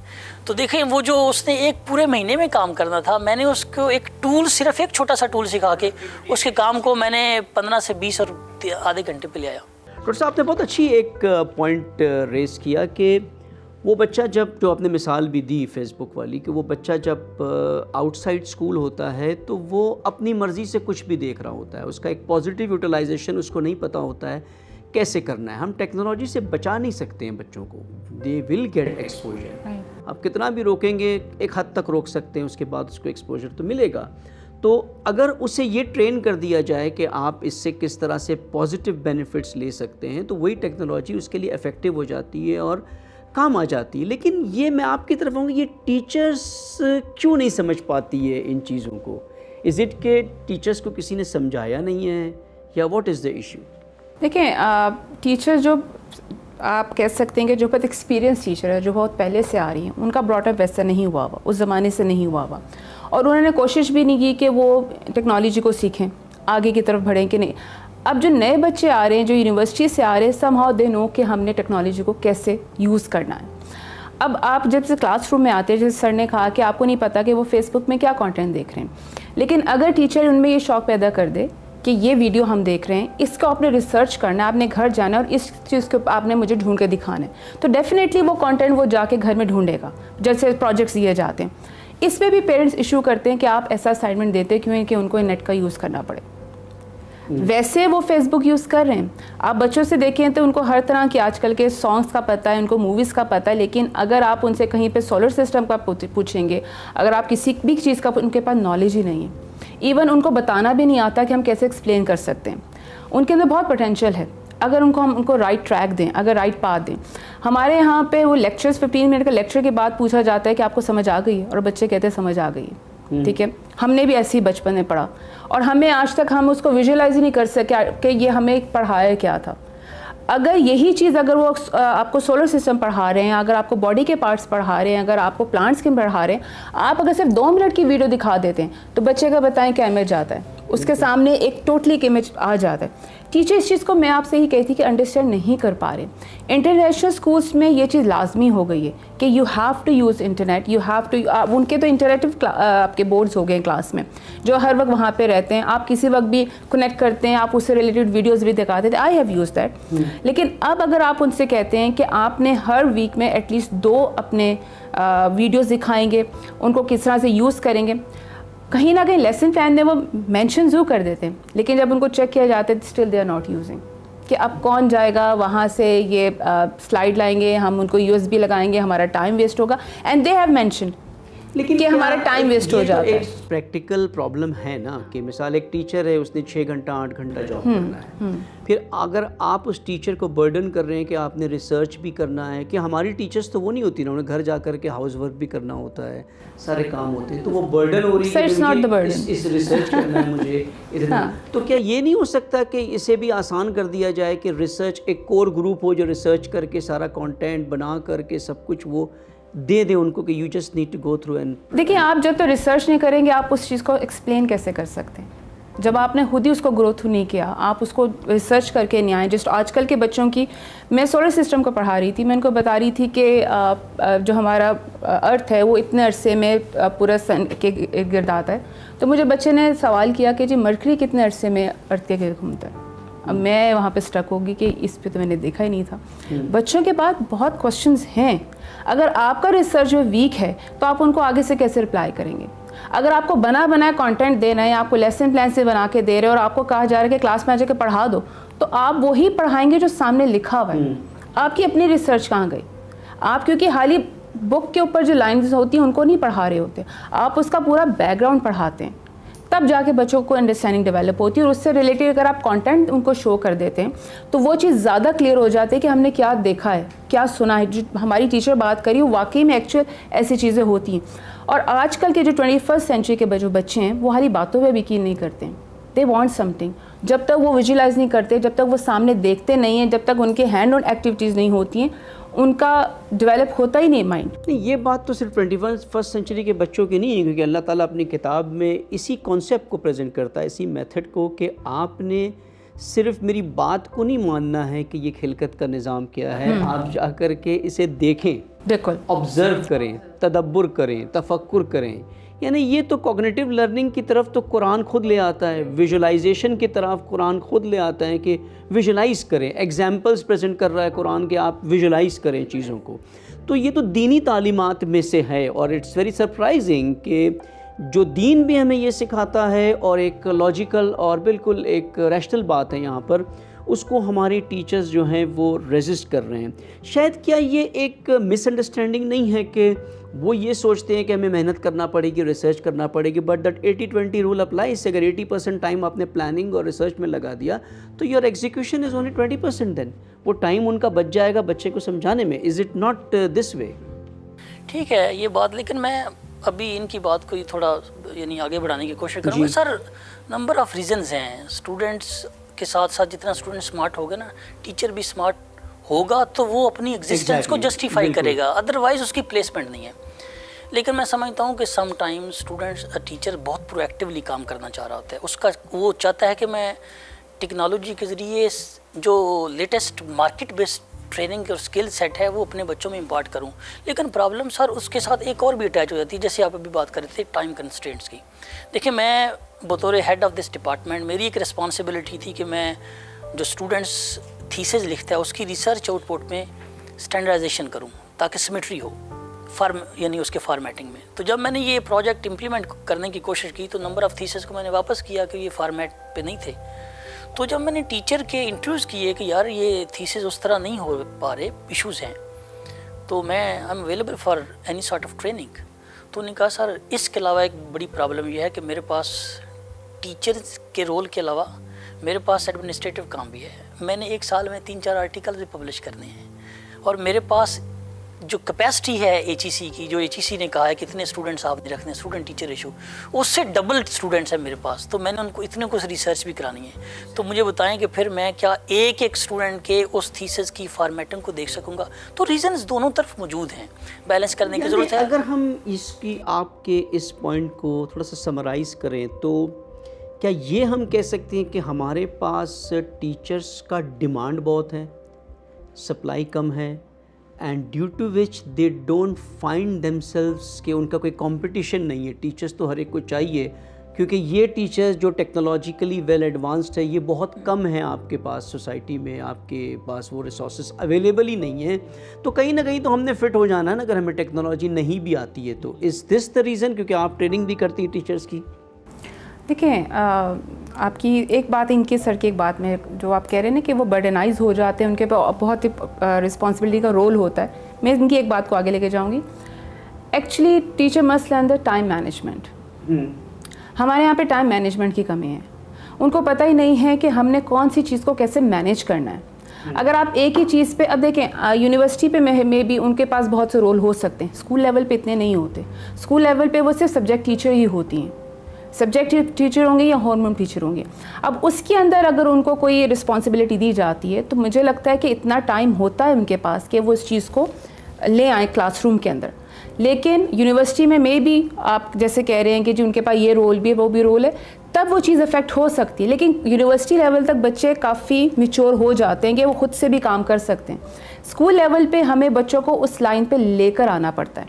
B: تو دیکھیں وہ جو اس نے ایک پورے مہینے میں کام کرنا تھا, میں نے اس کو ایک ٹول, صرف ایک چھوٹا سا ٹول سکھا کے اس کے کام کو میں نے 15 سے 20 اور آدھے گھنٹے پہ لے آیا.
A: ڈاکٹر صاحب نے بہت اچھی ایک پوائنٹ ریز کیا کہ وہ بچہ جب, جو آپ نے مثال بھی دی فیس بک والی, کہ وہ بچہ جب آؤٹ سائڈ اسکول ہوتا ہے تو وہ اپنی مرضی سے کچھ بھی دیکھ رہا ہوتا ہے, اس کا ایک پازیٹیو یوٹیلائزیشن اس کو نہیں پتہ ہوتا ہے کیسے کرنا ہے. ہم ٹیکنالوجی سے بچا نہیں سکتے ہیں بچوں کو, دے ول گیٹ ایکسپوجر. آپ کتنا بھی روکیں گے ایک حد تک روک سکتے ہیں, اس کے بعد اس کو ایکسپوجر تو ملے گا. تو اگر اسے یہ ٹرین کر دیا جائے کہ آپ اس سے کس طرح سے پازیٹیو بینیفٹس لے سکتے ہیں تو وہی ٹیکنالوجی اس کے لیے افیکٹو ہو جاتی ہے اور کام آ جاتی ہے. لیکن یہ میں آپ کی طرف ہوں گی, یہ ٹیچرز کیوں نہیں سمجھ پاتی ہے ان چیزوں کو؟ از اٹ کہ ٹیچرز کو کسی نے سمجھایا نہیں ہے یا واٹ از دا ایشو؟
C: دیکھیں ٹیچر جو آپ کہہ سکتے ہیں کہ جو بہت ایکسپیرینس ٹیچر ہے, جو بہت پہلے سے آ رہی ہیں, ان کا براٹ اپ ویسا نہیں ہوا ہوا, اس زمانے سے نہیں ہوا ہوا, اور انہوں نے کوشش بھی نہیں کی کہ وہ ٹیکنالوجی کو سیکھیں, آگے کی طرف بڑھیں کہ نہیں. اب جو نئے بچے آ رہے ہیں, جو یونیورسٹی سے آ رہے ہیں, سم ہاؤ دے نو کہ ہم نے ٹیکنالوجی کو کیسے یوز کرنا ہے. اب آپ جب سے کلاس روم میں آتے ہیں, جیسے سر نے کہا کہ آپ کو نہیں پتا کہ وہ فیس بک میں کیا کانٹینٹ دیکھ رہے ہیں, لیکن اگر ٹیچر ان میں یہ شوق پیدا کر دے کہ یہ ویڈیو ہم دیکھ رہے ہیں, اس کو آپ نے ریسرچ کرنا ہے, آپ نے گھر جانا ہے اور اس چیز کو آپ نے مجھے ڈھونڈ کے دکھانا ہے, تو ڈیفینیٹلی وہ کانٹینٹ وہ جا کے گھر میں ڈھونڈے گا. جیسے پروجیکٹس دیے جاتے ہیں, اس پہ بھی پیرنٹس ایشو کرتے ہیں کہ آپ ایسا اسائنمنٹ دیتے کیوں ہیں کہ ان کو نیٹ کا یوز کرنا پڑے. ویسے وہ فیس بک یوز کر رہے ہیں. آپ بچوں سے دیکھیں تو ان کو ہر طرح کی آج کل کے سانگس کا پتہ ہے, ان کو موویز کا پتہ ہے, لیکن اگر آپ ان سے کہیں پہ سولر سسٹم کا پوچھیں گے, اگر آپ کسی بھی چیز کا, ان کے پاس نالج ہی نہیں ہے. ایون ان کو بتانا بھی نہیں آتا کہ ہم کیسے ایکسپلین کر سکتے ہیں. ان کے اندر بہت پوٹینشیل ہے اگر ہم ان کو رائٹ ٹریک دیں, اگر رائٹ پاتھ دیں. ہمارے یہاں پہ وہ لیکچرز 15 منٹ کا لیکچر کے بعد پوچھا جاتا ہے کہ آپ کو سمجھ آ گئی ہے, اور بچے کہتے ہیں سمجھ آ گئی ہے. ٹھیک ہے, ہم نے بھی ایسے ہی بچپن میں پڑھا, اور ہمیں آج تک ہم اس کو ویژولائز ہی نہیں کر سکے کہ یہ ہمیں پڑھایا کیا تھا. اگر یہی چیز اگر وہ آپ کو سولر سسٹم پڑھا رہے ہیں, اگر آپ کو باڈی کے پارٹس پڑھا رہے ہیں, اگر آپ کو پلانٹس کے پڑھا رہے ہیں, آپ اگر صرف 2 منٹ کی ویڈیو دکھا دیتے ہیں تو بچے کا بتائیں کیا امیج آتا ہے, اس کے سامنے ایک ٹوٹلی ایک امیج آ جاتا ہے. ٹیچر اس چیز کو میں آپ سے ہی کہتی کہ انڈرسٹینڈ نہیں کر پا رہے. انٹرنیشنل اسکولس میں یہ چیز لازمی ہو گئی ہے کہ you have to use internet, you have to. ان کے تو انٹریکٹیو آپ کے بورڈز ہو گئے ہیں کلاس میں, جو ہر وقت وہاں پہ رہتے ہیں, آپ کسی وقت بھی کنیکٹ کرتے ہیں, آپ اس سے ریلیٹڈ ویڈیوز بھی دکھاتے تھے. I have use that. لیکن اب اگر آپ ان سے کہتے ہیں کہ آپ نے ہر ویک میں ایٹ لیسٹ 2 اپنے ویڈیوز دکھائیں گے, ان کو کس طرح سے یوز کریں گے, کہیں نہ کہیں لیسن پلان میں وہ مینشن ضرور کر دیتے ہیں, لیکن جب ان کو چیک کیا جاتا ہے still they are not using. کہ اب کون جائے گا وہاں سے, یہ سلائڈ لائیں گے, ہم ان کو یو ایس بی لگائیں گے, ہمارا ٹائم ویسٹ ہوگا. اینڈ دے ہیو مینشنڈ
A: لیکن
C: کہ ہمارا ٹائم ویسٹ ہو جاتا ہے.
A: پریکٹیکل پرابلم ہے نا, کہ مثال ایک ٹیچر ہے, اس نے 6 گھنٹہ 8 گھنٹہ جاب کرنا ہے, پھر اگر آپ اس ٹیچر کو برڈن کر رہے ہیں کہ آپ نے ریسرچ بھی کرنا ہے, کہ ہماری ٹیچرز تو وہ نہیں ہوتی نا, انہیں گھر جا کر کے ہاؤس ورک بھی کرنا ہوتا ہے, سارے کام ہوتے ہیں, تو وہ برڈن ہو رہی ہے اس ریسرچ کرنا ہے مجھے اتنا. تو کیا یہ نہیں ہو سکتا کہ اسے بھی آسان کر دیا جائے کہ ریسرچ ایک کور گروپ ہو جو ریسرچ کر کے سارا کانٹینٹ بنا کر کے سب کچھ وہ دے دیں ان کو کہ you just need to go through. And
C: دیکھیں, آپ جب تو ریسرچ نہیں کریں گے آپ اس چیز کو ایکسپلین کیسے کر سکتے ہیں؟ جب آپ نے خود ہی اس کو گرو تھرو نہیں کیا, آپ اس کو ریسرچ کر کے نہیں آئے. جسٹ آج کل کے بچوں کی, میں سولر سسٹم کو پڑھا رہی تھی, میں ان کو بتا رہی تھی کہ جو ہمارا ارتھ ہے وہ اتنے عرصے میں پورا سن کے ارد گرد آتا ہے. تو مجھے بچے نے سوال کیا کہ جی مرکری کتنے عرصے میں ارتھ کے گرد گھومتا ہے. اب میں وہاں پہ اسٹک ہوگی کہ اس پہ تو میں نے دیکھا ہی نہیں تھا. بچوں کے پاس بہت کوشچنز ہیں. اگر آپ کا ریسرچ جو ویک ہے تو آپ ان کو آگے سے کیسے رپلائی کریں گے؟ اگر آپ کو بنا بنایا کانٹینٹ دینا ہے, آپ کو لیسن پلان سے بنا کے دے رہے اور آپ کو کہا جا رہا ہے کہ کلاس میں آ جا کے پڑھا دو, تو آپ وہی پڑھائیں گے جو سامنے لکھا ہوا ہے. آپ کی اپنی ریسرچ کہاں گئی؟ آپ کیونکہ حالی بک کے اوپر جو لائنز ہوتی ہیں ان کو نہیں پڑھا رہے ہوتے, آپ اس کا پورا بیک گراؤنڈ پڑھاتے ہیں, تب جا کے بچوں کو انڈرسٹینڈنگ ڈیولپ ہوتی ہے. اور اس سے ریلیٹڈ اگر آپ کانٹینٹ ان کو شو کر دیتے ہیں تو وہ چیز زیادہ کلیئر ہو جاتی ہے کہ ہم نے کیا دیکھا ہے, کیا سنا ہے. جو ہماری ٹیچر بات کری وہ واقعی میں ایکچوئل ایسی چیزیں ہوتی ہیں. اور آج کل کے جو 21st سینچری کے جو بچے ہیں وہ حالی باتوں پہ بھی یقین نہیں کرتے ہیں. They want some thing. جب تک وہ ویژولائز نہیں کرتے, جب تک وہ سامنے دیکھتے نہیں ہیں, جب تک ان کے ہینڈ آن ایکٹیویٹیز نہیں ہوتی ہیں, ان کا ڈیولپ ہوتا ہی نہیں مائنڈ.
A: نہیں, یہ بات تو صرف 21st سینچری کے بچوں کی نہیں ہے, کیونکہ اللہ تعالیٰ اپنی کتاب میں اسی کانسیپٹ کو پریزنٹ کرتا ہے, اسی میتھڈ کو, کہ آپ نے صرف میری بات کو نہیں ماننا ہے کہ یہ خلقت کا نظام کیا ہے, آپ جا کر کے اسے دیکھیں,
C: بالکل
A: آبزرو کریں, تدبر کریں, تفکر کریں. یعنی یہ تو کوگنیٹیو لرننگ کی طرف تو قرآن خود لے آتا ہے, ویژولائزیشن کی طرف قرآن خود لے آتا ہے کہ ویژولائز کریں. ایگزامپلس پریزنٹ کر رہا ہے قرآن کہ آپ ویژولائز کریں چیزوں کو. تو یہ تو دینی تعلیمات میں سے ہے, اور اٹس ویری سرپرائزنگ کہ جو دین بھی ہمیں یہ سکھاتا ہے اور ایک لاجیکل اور بالکل ایک ریشنل بات ہے یہاں پر, اس کو ہمارے ٹیچرز جو ہیں وہ ریزسٹ کر رہے ہیں. شاید کیا یہ ایک مس انڈرسٹینڈنگ نہیں ہے کہ وہ یہ سوچتے ہیں کہ ہمیں محنت کرنا پڑے گی, ریسرچ کرنا پڑے گی, بٹ دیٹ 80-20 رول اپلائی سے اگر 80% ٹائم آپ نے پلاننگ اور ریسرچ میں لگا دیا تو یور ایگزیکیوشن از اونلی 20%. دین وہ ٹائم ان کا بچ جائے گا بچے کو سمجھانے میں. از اٹ ناٹ دس وے؟
B: ٹھیک ہے یہ بات, لیکن میں ابھی ان کی بات کو تھوڑا یعنی آگے بڑھانے کی کوشش کروں گا. سر نمبر آف ریزنز ہیں. اسٹوڈنٹس کے ساتھ ساتھ جتنا اسٹوڈنٹ اسمارٹ ہوگا نا, ٹیچر بھی اسمارٹ ہوگا تو وہ اپنی ایگزسٹنس کو جسٹیفائی کرے گا, ادروائز اس کی پلیسمنٹ نہیں ہے. لیکن میں سمجھتا ہوں کہ سم ٹائم اسٹوڈنٹس ٹیچر بہت پرو ایکٹیولی کام کرنا چاہ رہا ہوتا ہے. اس کا وہ چاہتا ہے کہ میں ٹیکنالوجی کے ذریعے جو لیٹسٹ مارکیٹ بیسڈ ٹریننگ اور اسکل سیٹ ہے وہ اپنے بچوں میں امپارٹ کروں. لیکن پرابلم سر اس کے ساتھ ایک اور بھی اٹیچ ہو جاتی ہے, جیسے آپ ابھی بات کر رہے تھے ٹائم کنسٹرینٹس کی. دیکھیں میں بطور ہیڈ آف دس ڈپارٹمنٹ میری ایک رسپانسبلٹی تھی کہ میں جو اسٹوڈنٹس تھیسز لکھتا ہے اس کی ریسرچ آؤٹ پٹ میں اسٹینڈرڈائزیشن کروں تاکہ سمیٹری ہو یعنی اس کے فارمیٹنگ میں. تو جب میں نے یہ پروجیکٹ امپلیمنٹ کرنے کی کوشش کی تو نمبر آف تھیسز کو میں نے واپس کیا کہ یہ فارمیٹ پہ نہیں تھے. تو جب میں نے ٹیچر کے انٹرویوز کیے کہ یار یہ تھیسز اس طرح نہیں ہو پا رہے, ایشوز ہیں, تو میں I am available for any sort of training. تو انہوں نے کہا سر اس کے علاوہ ایک بڑی پرابلم یہ ہے کہ میرے پاس ٹیچرز کے رول کے علاوہ میرے پاس ایڈمنسٹریٹو کام بھی ہے. میں نے ایک سال میں 3-4 آرٹیکل بھی پبلش کرنے ہیں, اور میرے پاس جو کیپیسٹی ہے ایچ ای سی کی, جو ایچ ای سی نے کہا ہے کتنے اسٹوڈنٹس آپ نے رکھنے ہیں, اسٹوڈنٹ ٹیچر ریشو, اس سے ڈبل اسٹوڈنٹس ہیں میرے پاس. تو میں نے ان کو اتنے کچھ ریسرچ بھی کرانی ہے. تو مجھے بتائیں کہ پھر میں کیا ایک اسٹوڈنٹ کے اس تھیسز کی فارمیٹنگ کو دیکھ سکوں گا؟ تو ریزنز دونوں طرف موجود ہیں, بیلنس کرنے کی ضرورت ہے.
A: اگر ہم اس کی آپ کے اس پوائنٹ کو تھوڑا سا سمرائز کریں تو کیا یہ ہم کہہ سکتے ہیں کہ ہمارے پاس ٹیچرز کا ڈیمانڈ بہت ہے, سپلائی کم ہے, and due to which they don't find themselves کہ ان کا کوئی کمپٹیشن نہیں ہے. ٹیچرز تو ہر ایک کو چاہیے, کیونکہ یہ ٹیچرز جو ٹیکنالوجیکلی ویل ایڈوانسڈ ہے یہ بہت کم ہیں آپ کے پاس سوسائٹی میں, آپ کے پاس وہ ریسورسز اویلیبل ہی نہیں ہیں. تو کہیں نہ کہیں تو ہم نے فٹ ہو جانا ہے نا اگر ہمیں ٹیکنالوجی نہیں بھی آتی ہے تو. از دس دا ریزن؟ کیونکہ آپ ٹریننگ بھی کرتی ہیں ٹیچرز کی.
C: دیکھیں آپ کی ایک بات ان کی سر کی ایک بات میں جو آپ کہہ رہے ہیں نا کہ وہ برڈنائز ہو جاتے ہیں, ان کے پاس بہت رسپانسبلٹی کا رول ہوتا ہے. میں ان کی ایک بات کو آگے لے کے جاؤں گی. Actually teacher must learn the time management. ہمارے یہاں پہ ٹائم مینجمنٹ کی کمی ہے. ان کو پتہ ہی نہیں ہے کہ ہم نے کون سی چیز کو کیسے مینیج کرنا ہے. اگر آپ ایک ہی چیز پہ, اب دیکھیں یونیورسٹی پہ میں بھی ان کے پاس بہت سے رول ہو سکتے ہیں, اسکول لیول پہ اتنے نہیں ہوتے. اسکول لیول پہ وہ صرف سبجیکٹ ٹیچر ہی ہوتی ہیں, سبجیکٹ ٹیچر ہوں گے یا ہارمون ٹیچر ہوں گے. اب اس کے اندر اگر ان کو کوئی رسپانسبلٹی دی جاتی ہے تو مجھے لگتا ہے کہ اتنا ٹائم ہوتا ہے ان کے پاس کہ وہ اس چیز کو لے آئیں کلاس روم کے اندر. لیکن یونیورسٹی میں مے بی آپ جیسے کہہ رہے ہیں کہ جی ان کے پاس یہ رول بھی ہے وہ بھی رول ہے, تب وہ چیز افیکٹ ہو سکتی ہے. لیکن یونیورسٹی لیول تک بچے کافی میچور ہو جاتے ہیں کہ وہ خود سے بھی کام کر سکتے ہیں. اسکول لیول پہ ہمیں بچوں کو اس لائن پہ لے کر آنا پڑتا ہے,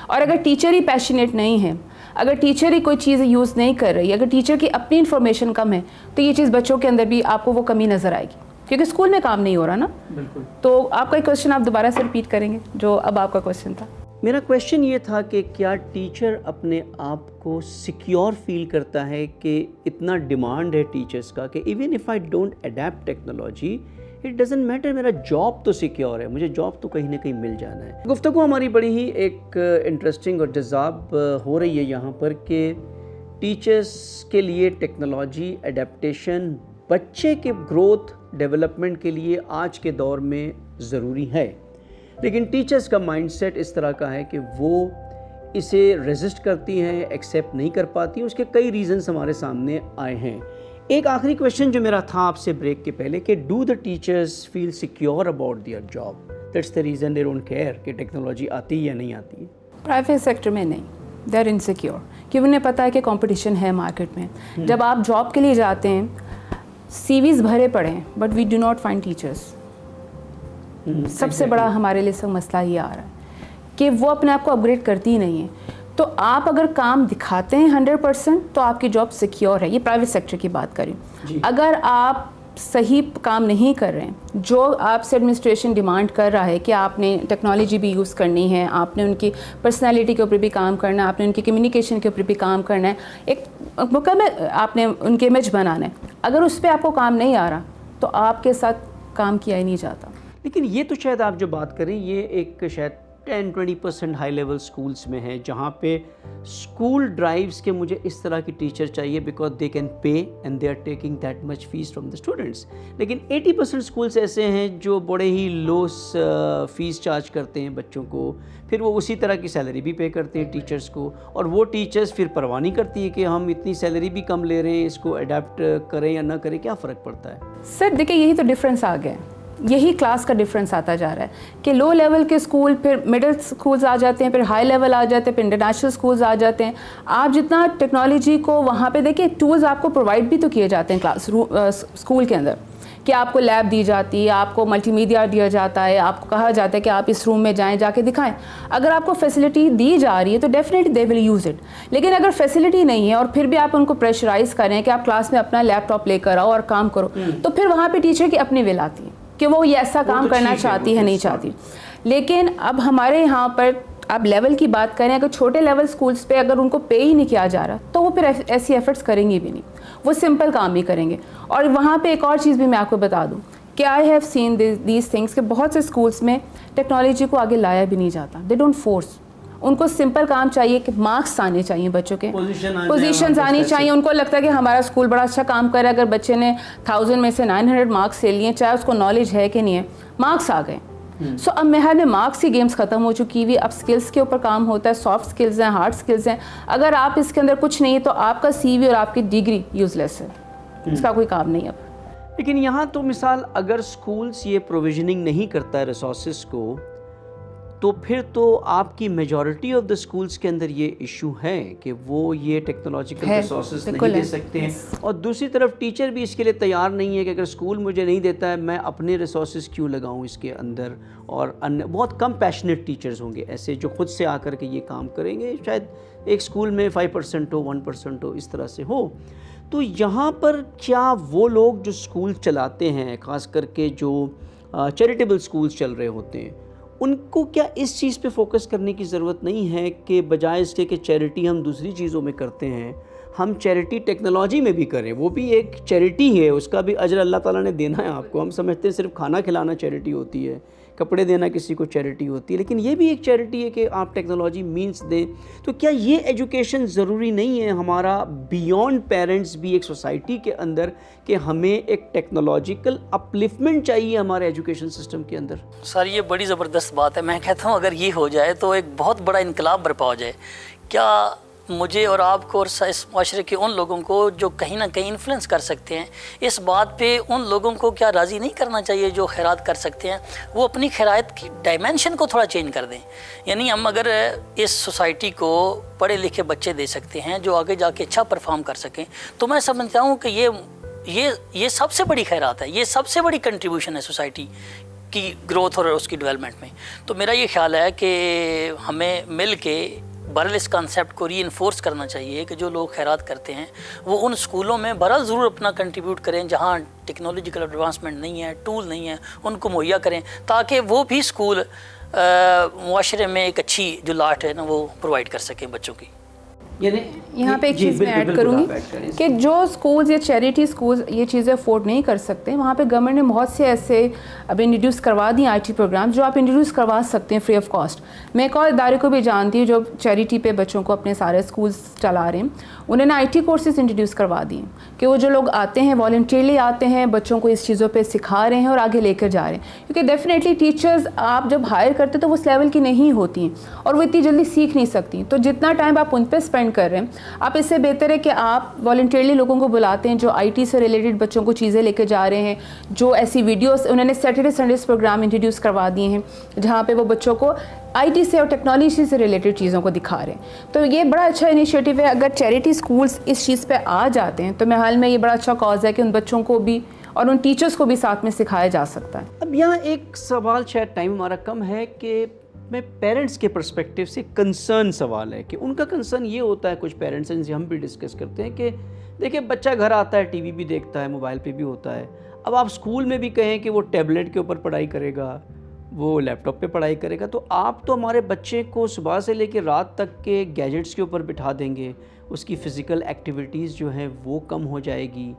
C: اور اگر ٹیچر ہی پیشنیٹ نہیں ہے, اگر ٹیچر ہی کوئی چیز یوز نہیں کر رہی, اگر ٹیچر کی اپنی انفارمیشن کم ہے, تو یہ چیز بچوں کے اندر بھی آپ کو وہ کمی نظر آئے گی, کیونکہ اسکول میں کام نہیں ہو رہا نا.
A: بالکل.
C: تو آپ کا کویشچن آپ دوبارہ سے ریپیٹ کریں گے جو اب آپ کا کویشچن تھا.
A: میرا کویشچن یہ تھا کہ کیا ٹیچر اپنے آپ کو سیکیور فیل کرتا ہے کہ اتنا ڈیمانڈ ہے ٹیچرس کا کہ even if I don't adapt technology it doesn't metre, میرا جاب تو سیکیور ہے, مجھے جاب تو کہیں نہ کہیں مل جانا ہے. گفتگو ہماری بڑی ہی ایک انٹرسٹنگ اور جذاب ہو رہی ہے یہاں پر کہ ٹیچرس کے لیے ٹیکنالوجی اڈیپٹیشن بچے کے گروتھ ڈیولپمنٹ کے لیے آج کے دور میں ضروری ہے, لیکن ٹیچرس کا مائنڈ سیٹ اس طرح کا ہے کہ وہ اسے ریزسٹ کرتی ہیں, ایکسیپٹ نہیں کر پاتی. اس کے کئی ریزنز ہمارے سامنے آئے ہیں. ایک آخری کویشچن جو میرا تھا آپ سے بریک کے پہلے کہ do the teachers feel secure about their job, that's the reason they don't care کہ ٹیکنالوجی آتی ہے یا نہیں آتی ہے.
C: پرائیویٹ سیکٹر میں نہیں, دے آر انسیکیور, کیونکہ انہیں پتہ ہے کہ کمپٹیشن ہے مارکیٹ میں. جب آپ جاب کے لیے جاتے ہیں سی ویز بھرے پڑے ہیں but we do not find teachers. سب سے بڑا ہمارے لیے سب مسئلہ یہ آ رہا ہے کہ وہ اپنے آپ کو اپ گریڈ کرتی ہی نہیں ہے. تو آپ اگر کام دکھاتے ہیں 100% تو آپ کی جاب سیکیور ہے. یہ پرائیویٹ سیکٹر کی بات کریں. اگر آپ صحیح کام نہیں کر رہے ہیں, جو آپ سے ایڈمنسٹریشن ڈیمانڈ کر رہا ہے کہ آپ نے ٹیکنالوجی بھی یوز کرنی ہے, آپ نے ان کی پرسنالٹی کے اوپر بھی کام کرنا ہے, آپ نے ان کی کمیونیکیشن کے اوپر بھی کام کرنا ہے, ایک مکمل آپ نے ان کے امیج بنانا ہے, اگر اس پہ آپ کو کام نہیں آ رہا تو آپ کے ساتھ کام کیا ہی نہیں جاتا.
A: لیکن یہ تو شاید آپ جو بات کریں یہ ایک شاید 10-20% ہائی لیول سکولز میں ہے جہاں پہ اسکول ڈرائیوز کے مجھے اس طرح کی ٹیچر چاہیے because they can pay and they are taking that much fees from the students. لیکن 80% اسکولس ایسے ہیں جو بڑے ہی لو فیس چارج کرتے ہیں بچوں کو, پھر وہ اسی طرح کی سیلری بھی پے کرتے ہیں ٹیچرس کو, اور وہ ٹیچرس پھر پرواہ نہیں کرتی ہے کہ ہم اتنی سیلری بھی کم لے رہے ہیں, اس کو اڈیپٹ کریں یا نہ کریں, کیا فرق پڑتا ہے؟
C: سر دیکھیں یہی تو ڈفرینس آ گیا, یہی کلاس کا ڈفرینس آتا جا رہا ہے کہ لو لیول کے اسکول پھر مڈل اسکولز آ جاتے ہیں, پھر ہائی لیول آ جاتے ہیں, پھر انٹرنیشنل اسکولز آ جاتے ہیں. آپ جتنا ٹیکنالوجی کو وہاں پہ دیکھیں ٹولز آپ کو پرووائڈ بھی تو کیے جاتے ہیں کلاس اسکول کے اندر, کہ آپ کو لیب دی جاتی ہے, آپ کو ملٹی میڈیا دیا جاتا ہے, آپ کو کہا جاتا ہے کہ آپ اس روم میں جائیں جا کے دکھائیں. اگر آپ کو فیسلٹی دی جا رہی ہے تو definitely they will use it. لیکن اگر فیسلٹی نہیں ہے اور پھر بھی آپ ان کو پریشرائز کریں کہ آپ کلاس میں اپنا لیپ ٹاپ لے کر آؤ اور کام کرو, تو پھر وہاں پہ ٹیچر کی اپنی ول آتی ہے کہ وہ یہ ایسا کام کرنا چاہتی ہے نہیں چاہتی. لیکن اب ہمارے یہاں پر آپ لیول کی بات کریں, اگر چھوٹے لیول اسکولس پہ اگر ان کو پے ہی نہیں کیا جا رہا تو وہ پھر ایسی ایفرٹس کریں گے بھی نہیں, وہ سمپل کام ہی کریں گے. اور وہاں پہ ایک اور چیز بھی میں آپ کو بتا دوں کہ I have seen these things کہ بہت سے اسکولس میں ٹیکنالوجی کو آگے لایا بھی نہیں جاتا. دے ڈونٹ فورس, ان کو سمپل کام چاہیے کہ مارکس آنے چاہیے بچوں کے, پوزیشنز آنی چاہیے. ان کو لگتا ہے کہ ہمارا اسکول بڑا اچھا کام کر رہا ہے, اگر بچے نے 1000 میں سے 900 مارکس لے لیے, چاہے اس کو نالج ہے کہ نہیں ہے, مارکس آ گئے. سو اب محل میں مارکس کی گیمز ختم ہو چکی ہوئی, اب اسکلس کے اوپر کام ہوتا ہے, سافٹ اسکلز ہیں, ہارڈ اسکلز ہیں. اگر آپ اس کے اندر کچھ نہیں ہے تو آپ کا سی وی اور آپ کی ڈگری یوز لیس ہے, اس کا کوئی کام نہیں اب.
A: لیکن یہاں تو مثال اگر اسکولس یہ پروویژننگ نہیں کرتا ہے ریسورسز کو, تو پھر تو آپ کی میجورٹی آف دا اسکولس کے اندر یہ ایشو ہے کہ وہ یہ ٹیکنالوجیکل ریسورسز نہیں دے سکتے ہیں, اور دوسری طرف ٹیچر بھی اس کے لیے تیار نہیں ہے کہ اگر اسکول مجھے نہیں دیتا ہے میں اپنے ریسورسز کیوں لگاؤں اس کے اندر. اور بہت کم پیشنیٹ ٹیچرز ہوں گے ایسے جو خود سے آ کر کے یہ کام کریں گے, شاید ایک اسکول میں 5% ہو, 1% ہو, اس طرح سے ہو. تو یہاں پر کیا وہ لوگ جو اسکول چلاتے ہیں, خاص کر کے جو چیریٹیبل اسکولس چل رہے ہوتے ہیں, ان کو کیا اس چیز پہ فوکس کرنے کی ضرورت نہیں ہے کہ بجائے اس کے کہ چیریٹی ہم دوسری چیزوں میں کرتے ہیں, ہم چیریٹی ٹیکنالوجی میں بھی کریں؟ وہ بھی ایک چیریٹی ہے, اس کا بھی اجر اللہ تعالیٰ نے دینا ہے آپ کو. ہم سمجھتے ہیں صرف کھانا کھلانا چیریٹی ہوتی ہے, کپڑے دینا کسی کو چیریٹی ہوتی ہے, لیکن یہ بھی ایک چیریٹی ہے کہ آپ ٹیکنالوجی مینس دیں. تو کیا یہ ایجوکیشن ضروری نہیں ہے ہمارا بیونڈ پیرنٹس بھی ایک سوسائٹی کے اندر, کہ ہمیں ایک ٹیکنالوجیکل اپلفمنٹ چاہیے ہمارے ایجوکیشن سسٹم کے اندر؟
B: سر یہ بڑی زبردست بات ہے. میں کہتا ہوں اگر یہ ہو جائے تو ایک بہت بڑا انقلاب برپا ہو جائے. کیا مجھے اور آپ کو اور اس معاشرے کے ان لوگوں کو جو کہیں نہ کہیں انفلوئنس کر سکتے ہیں، اس بات پہ ان لوگوں کو کیا راضی نہیں کرنا چاہیے جو خیرات کر سکتے ہیں، وہ اپنی خیرات کی ڈائمینشن کو تھوڑا چینج کر دیں. یعنی ہم اگر اس سوسائٹی کو پڑھے لکھے بچے دے سکتے ہیں جو آگے جا کے اچھا پرفارم کر سکیں، تو میں سمجھتا ہوں کہ یہ سب سے بڑی خیرات ہے، یہ سب سے بڑی کنٹریبیوشن ہے سوسائٹی کی گروتھ اور اس کی ڈیولپمنٹ میں. تو میرا یہ خیال ہے کہ ہمیں مل کے بہرحال اس کانسیپٹ کو ری انفورس کرنا چاہیے کہ جو لوگ خیرات کرتے ہیں وہ ان اسکولوں میں بہرحال ضرور اپنا کنٹریبیوٹ کریں جہاں ٹیکنالوجیکل ایڈوانسمنٹ نہیں ہے، ٹول نہیں ہے، ان کو مہیا کریں تاکہ وہ بھی اسکول معاشرے میں ایک اچھی جو لاٹ ہے نا وہ پرووائڈ کر سکیں بچوں کی.
C: یہاں پہ ایک چیز میں ایڈ کروں گی کہ جو اسکولز یا چیریٹی اسکولز یہ چیزیں افورڈ نہیں کر سکتے، وہاں پہ گورنمنٹ نے بہت سے ایسے اب انٹروڈیوس کروا دی آئی ٹی پروگرام جو آپ انٹروڈیوس کروا سکتے ہیں فری آف کاسٹ. میں ایک اور ادارے کو بھی جانتی ہوں جو چیریٹی پہ بچوں کو اپنے سارے اسکولز چلا رہے ہیں. انہوں نے آئی ٹی کورسز انٹروڈیوس کروا دیے کہ وہ جو لوگ آتے ہیں والنٹیرلی آتے ہیں، بچوں کو اس چیزوں پہ سکھا رہے ہیں اور آگے لے کر جا رہے ہیں. کیونکہ ڈیفینیٹلی ٹیچرز آپ جب ہائر کرتے تو وہ اس لیول کی نہیں ہوتی ہیں اور وہ اتنی جلدی سیکھ نہیں سکتی. تو جتنا ٹائم آپ ان پہ اسپینڈ کر رہے ہیں، آپ اس سے بہتر ہے کہ آپ والنٹیرلی لوگوں کو بلاتے ہیں جو آئی ٹی سے ریلیٹڈ بچوں کو چیزیں لے کے جا رہے ہیں. جو ایسی ویڈیوز انہوں نے سیٹرڈے سنڈیز پروگرام انٹروڈیوس کروا دیے ہیں جہاں پہ وہ بچوں کو آئی ٹی سے اور ٹیکنالوجی سے ریلیٹڈ چیزوں کو دکھا رہے ہیں. تو یہ بڑا اچھا انیشیٹو ہے. اگر چیریٹی اسکولس اس چیز پہ آ جاتے ہیں تو میرے حال میں یہ بڑا اچھا کاز ہے کہ ان بچوں کو بھی اور ان ٹیچرس کو بھی ساتھ میں سکھایا جا سکتا ہے.
A: اب یہاں ایک سوال، شاید ٹائم ہمارا کم ہے، کہ میں پیرنٹس کے پرسپیکٹیو سے کنسرن سوال ہے کہ ان کا کنسرن یہ ہوتا ہے، کچھ پیرنٹس ہیں جسے ہم بھی ڈسکس کرتے ہیں کہ دیکھیں بچہ گھر آتا ہے، ٹی وی بھی دیکھتا ہے، موبائل پہ بھی ہوتا ہے. اب آپ اسکول میں بھی کہیں کہ وہ ٹیبلٹ کے اوپر پڑھائی کرے گا، وہ لیپ ٹاپ پہ پڑھائی کرے گا، تو آپ تو ہمارے بچے کو صبح سے لے کے رات تک کے گیجٹس کے اوپر بٹھا دیں گے، اس کی فزیکل ایکٹیویٹیز جو ہیں وہ کم ہو جائے گی.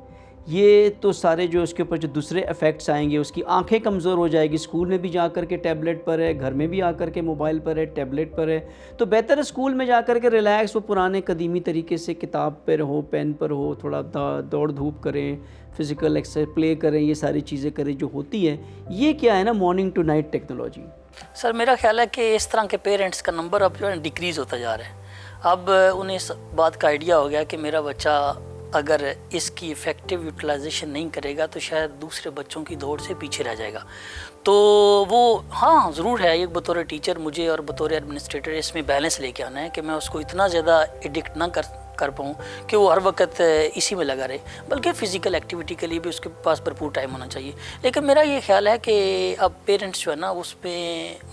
A: یہ تو سارے جو اس کے اوپر جو دوسرے افیکٹس آئیں گے، اس کی آنکھیں کمزور ہو جائے گی. اسکول میں بھی جا کر کے ٹیبلٹ پر ہے، گھر میں بھی آ کر کے موبائل پر ہے، ٹیبلٹ پر ہے. تو بہتر ہے اسکول میں جا کر کے ریلیکس وہ پرانے قدیمی طریقے سے کتاب پر ہو، پین پر ہو، تھوڑا دوڑ دھوپ کریں، فزیکل ایکسرسائز پلے کریں، یہ ساری چیزیں کریں جو ہوتی ہیں. یہ کیا ہے نا مارننگ ٹو نائٹ ٹیکنالوجی.
B: سر میرا خیال ہے کہ اس طرح کے پیرنٹس کا نمبر اب جو ہے ڈیکریز ہوتا جا رہا ہے. اب انہیں اس بات کا آئیڈیا ہو گیا کہ میرا بچہ اگر اس کی افیکٹو یوٹیلائزیشن نہیں کرے گا تو شاید دوسرے بچوں کی دوڑ سے پیچھے رہ جائے گا. تو وہ ہاں ضرور ہے، ایک بطور ٹیچر مجھے اور بطور ایڈمنسٹریٹر اس میں بیلنس لے کے آنا ہے کہ میں اس کو اتنا زیادہ ایڈکٹ نہ کر پاؤں کہ وہ ہر وقت اسی میں لگا رہے، بلکہ فزیکل ایکٹیویٹی کے لیے بھی اس کے پاس بھرپور ٹائم ہونا چاہیے. لیکن میرا یہ خیال ہے کہ اب پیرنٹس جو ہے نا اس پہ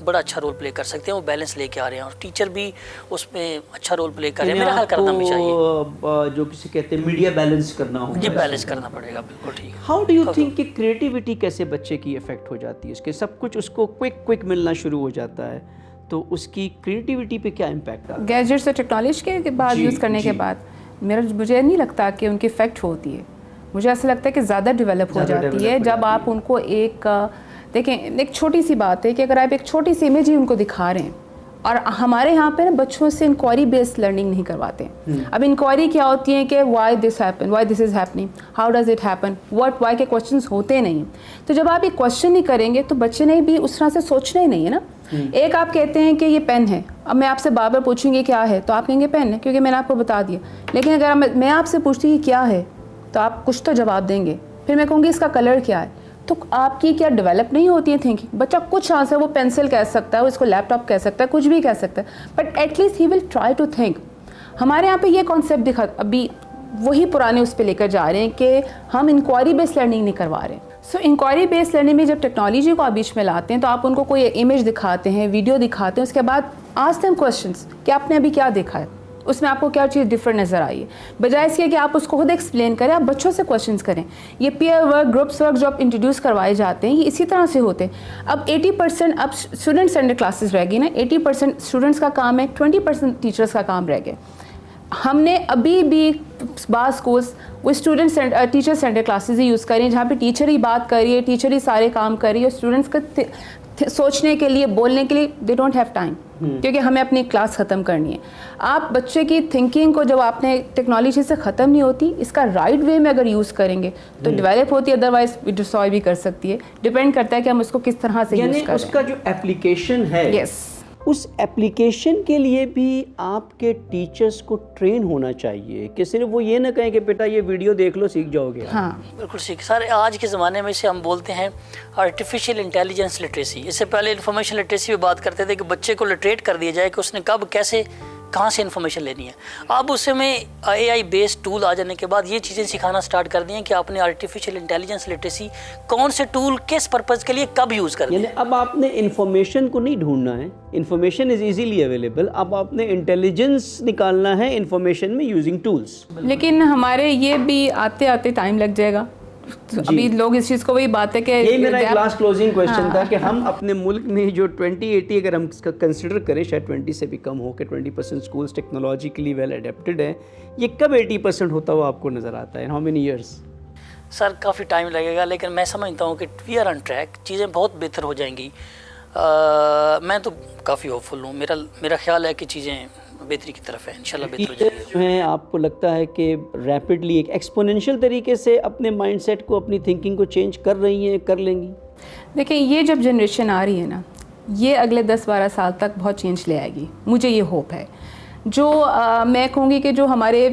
B: بڑا اچھا رول پلے کر سکتے ہیں، وہ بیلنس لے کے آ رہے ہیں اور ٹیچر بھی اس میں اچھا رول پلے کر رہے ہیں. میرا خیال کرنا بھی چاہیے،
A: جو کسی کہتے ہیں میڈیا بیلنس کرنا ہو.
B: جی بیلنس کرنا پڑے گا، بالکل ٹھیک.
A: ہاؤ ڈو یو تھنک کہ کریٹیوٹی کیسے بچے کی افیکٹ ہو جاتی ہے؟ اس کے سب کچھ اس کو کوئک ملنا شروع ہو جاتا ہے، تو اس کی کریٹیوٹی پہ کیا امپیکٹ آتا ہے؟
C: گیجٹس اور ٹیکنالوجی کے بعد یوز کرنے کے بعد مجھے نہیں لگتا کہ ان کی افیکٹ ہوتی ہے. مجھے ایسا لگتا ہے کہ زیادہ ڈیولپ ہو جاتی ہے جب آپ ان کو ایک دیکھیں. ایک چھوٹی سی بات ہے کہ اگر آپ ایک چھوٹی سی امیج ہی ان کو دکھا رہے ہیں، اور ہمارے یہاں پہ نا بچوں سے انکوائری بیسڈ لرننگ نہیں کرواتے ہیں. اب انکوائری کیا ہوتی ہے کہ why this happen, why this is happening, how does it happen, what why کے کوشچنس ہوتے نہیں. تو جب آپ ایک کوشچن نہیں کریں گے تو بچے نے بھی اس طرح سے سوچنا ہی نہیں ہے نا. ایک آپ کہتے ہیں کہ یہ پین ہے، اب میں آپ سے بار بار پوچھوں گی کیا ہے تو آپ کہیں گے پین ہے کیونکہ میں نے آپ کو بتا دیا. لیکن اگر میں آپ سے پوچھتی کہ کیا ہے تو آپ کچھ تو جواب دیں گے، پھر میں کہوں گی اس کا کلر کیا ہے. تو آپ کی کیا ڈیولپ نہیں ہوتی ہے تھنکنگ؟ بچہ کچھ آنسر وہ پینسل کہہ سکتا ہے، وہ اس کو لیپ ٹاپ کہہ سکتا ہے، کچھ بھی کہہ سکتا ہے، but at least he will try to think. ہمارے یہاں پہ یہ کانسیپٹ دکھا ابھی وہی پرانے اس پہ لے کر جا رہے ہیں کہ ہم انکوائری بیس لرننگ نہیں کروا رہے. سو انکوائری بیس لرننگ میں جب ٹیکنالوجی کو آپ بیچ میں لاتے ہیں تو آپ ان کو کوئی امیج دکھاتے ہیں، ویڈیو دکھاتے ہیں، اس کے بعد آسک دیم کوسچنس کہ آپ نے ابھی کیا دیکھا ہے، اس میں آپ کو کیا چیز ڈفرینٹ نظر آئی ہے. بجائے اس کے کہ آپ اس کو خود ایکسپلین کریں، آپ بچوں سے کوشچنس کریں. یہ پیئر ورک، گروپس ورک جو آپ انٹروڈیوس کروائے جاتے ہیں یہ اسی طرح سے ہوتے ہیں. اب 80% اب اسٹوڈنٹ سینٹر کلاسز رہ گئی نا، 80% اسٹوڈنٹس کا کام ہے، 20% ٹیچرس کا کام رہ گیا. ہم نے ابھی بھی بعض اسکولس وہ ٹیچر سینٹر کلاسز ہی یوز کریں جہاں پہ ٹیچر ہی بات کر رہی ہے، ٹیچر ہی سارے کام کر رہی ہے، اسٹوڈنٹس کا سوچنے کے لیے، بولنے کے لیے دے ڈونٹ ہیو ٹائم کیونکہ ہمیں اپنی کلاس ختم کرنی ہے. آپ بچے کی تھنکنگ کو جب آپ نے ٹیکنالوجی سے ختم نہیں ہوتی، اس کا رائٹ وے میں اگر یوز کریں گے تو ڈیولپ ہوتی ہے، ادروائز ڈسٹروائے بھی کر سکتی ہے. ڈپینڈ کرتا ہے کہ ہم اس کو کس طرح سے یوز کریں.
A: اس کا جو اپلیکیشن ہے
C: یس
A: اس اپلیکیشن کے لیے بھی آپ کے ٹیچرز کو ٹرین ہونا چاہیے کہ صرف وہ یہ نہ کہیں کہ بیٹا یہ ویڈیو دیکھ لو سیکھ جاؤ گے.
C: ہاں
B: بالکل سیکھ سر. آج کے زمانے میں سے ہم بولتے ہیں آرٹیفیشیل انٹیلیجنس لٹریسی. اس سے پہلے انفارمیشن لٹریسی پہ بات کرتے تھے کہ بچے کو لٹریٹ کر دیا جائے کہ اس نے کب کیسے کہاں سے انفارمیشن لینی ہے. اب اس میں اے آئی بیسڈ ٹول آ جانے کے بعد یہ چیزیں سکھانا سٹارٹ کر دی ہیں کہ آپ نے آرٹیفیشیل انٹیلیجنس لٹریسی کون سے ٹول کس پرپز کے لیے کب یوز کرنا ہے.
A: یعنی اب آپ نے انفارمیشن کو نہیں ڈھونڈنا ہے, انفارمیشن از ایزیلی اویلیبل. اب آپ نے انٹیلیجنس نکالنا ہے انفارمیشن میں یوزنگ ٹولس.
C: لیکن ہمارے یہ بھی آتے آتے ٹائم لگ جائے گا. ابھی لوگ اس چیز کو وہی بات ہے کہ
A: یہی میرا ایک لاسٹ کلوزنگ کویسچن تھا کہ ہم اپنے ملک میں جو 2080 اگر ہم کنسیڈر کریں, شاید 20 سے بھی کم ہو کہ 20% اسکولس ٹیکنالوجیکلی ویل اڈیپٹڈ ہیں, یہ کب 80% ہوتا ہوا آپ کو نظر آتا ہے؟ How many years?
B: Sir coffee time لگے گا, لیکن میں سمجھتا ہوں کہ وی آر آن ٹریک, چیزیں بہت بہتر ہو جائیں گی. میں تو کافی ہوپ فل ہوں. میرا خیال ہے کہ چیزیں بہتری کی طرف ہے, انشاءاللہ بہتر ہو جائیں گی.
A: جو ہیں آپ کو لگتا ہے کہ ریپڈلی ایک ایکسپونینشیل طریقے سے اپنے مائنڈ سیٹ کو, اپنی تھنکنگ کو چینج کر رہی ہیں, کر لیں گی؟
C: دیکھیں یہ جب جنریشن آ رہی ہے نا, یہ اگلے 10-12 سال تک بہت چینج لے آئے گی, مجھے یہ ہوپ ہے. جو میں کہوں گی کہ جو ہمارے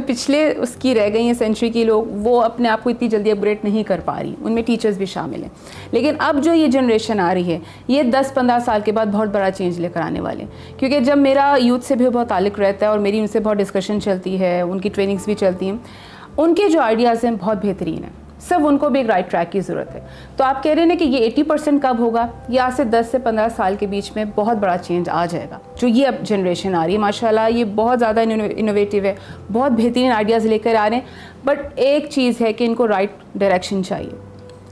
C: پچھلے اس کی رہ گئی ہیں سینچری کی لوگ, وہ اپنے آپ کو اتنی جلدی اپ گریڈ نہیں کر پا رہی, ان میں ٹیچرز بھی شامل ہیں. لیکن اب جو یہ جنریشن آ رہی ہے, یہ 10-15 سال کے بعد بہت بڑا چینج لے کر آنے والے ہیں. کیونکہ جب میرا یوتھ سے بھی بہت تعلق رہتا ہے اور میری ان سے بہت ڈسکشن چلتی ہے, ان کی ٹریننگز بھی چلتی ہیں, ان کے جو آئیڈیاز ہیں بہت بہترین ہیں. سب ان کو بھی ایک رائٹ ٹریک کی ضرورت ہے. تو آپ کہہ رہے ہیں کہ یہ 80% کب ہوگا؟ یہ آج سے 10 سے 15 سال کے بیچ میں بہت بڑا چینج آ جائے گا. جو یہ اب جنریشن آ رہی ہے ماشاءاللہ, یہ بہت زیادہ انوویٹیو ہے, بہت بہترین آئیڈیاز لے کر آ رہے ہیں. بٹ ایک چیز ہے کہ ان کو رائٹ ڈائریکشن چاہیے.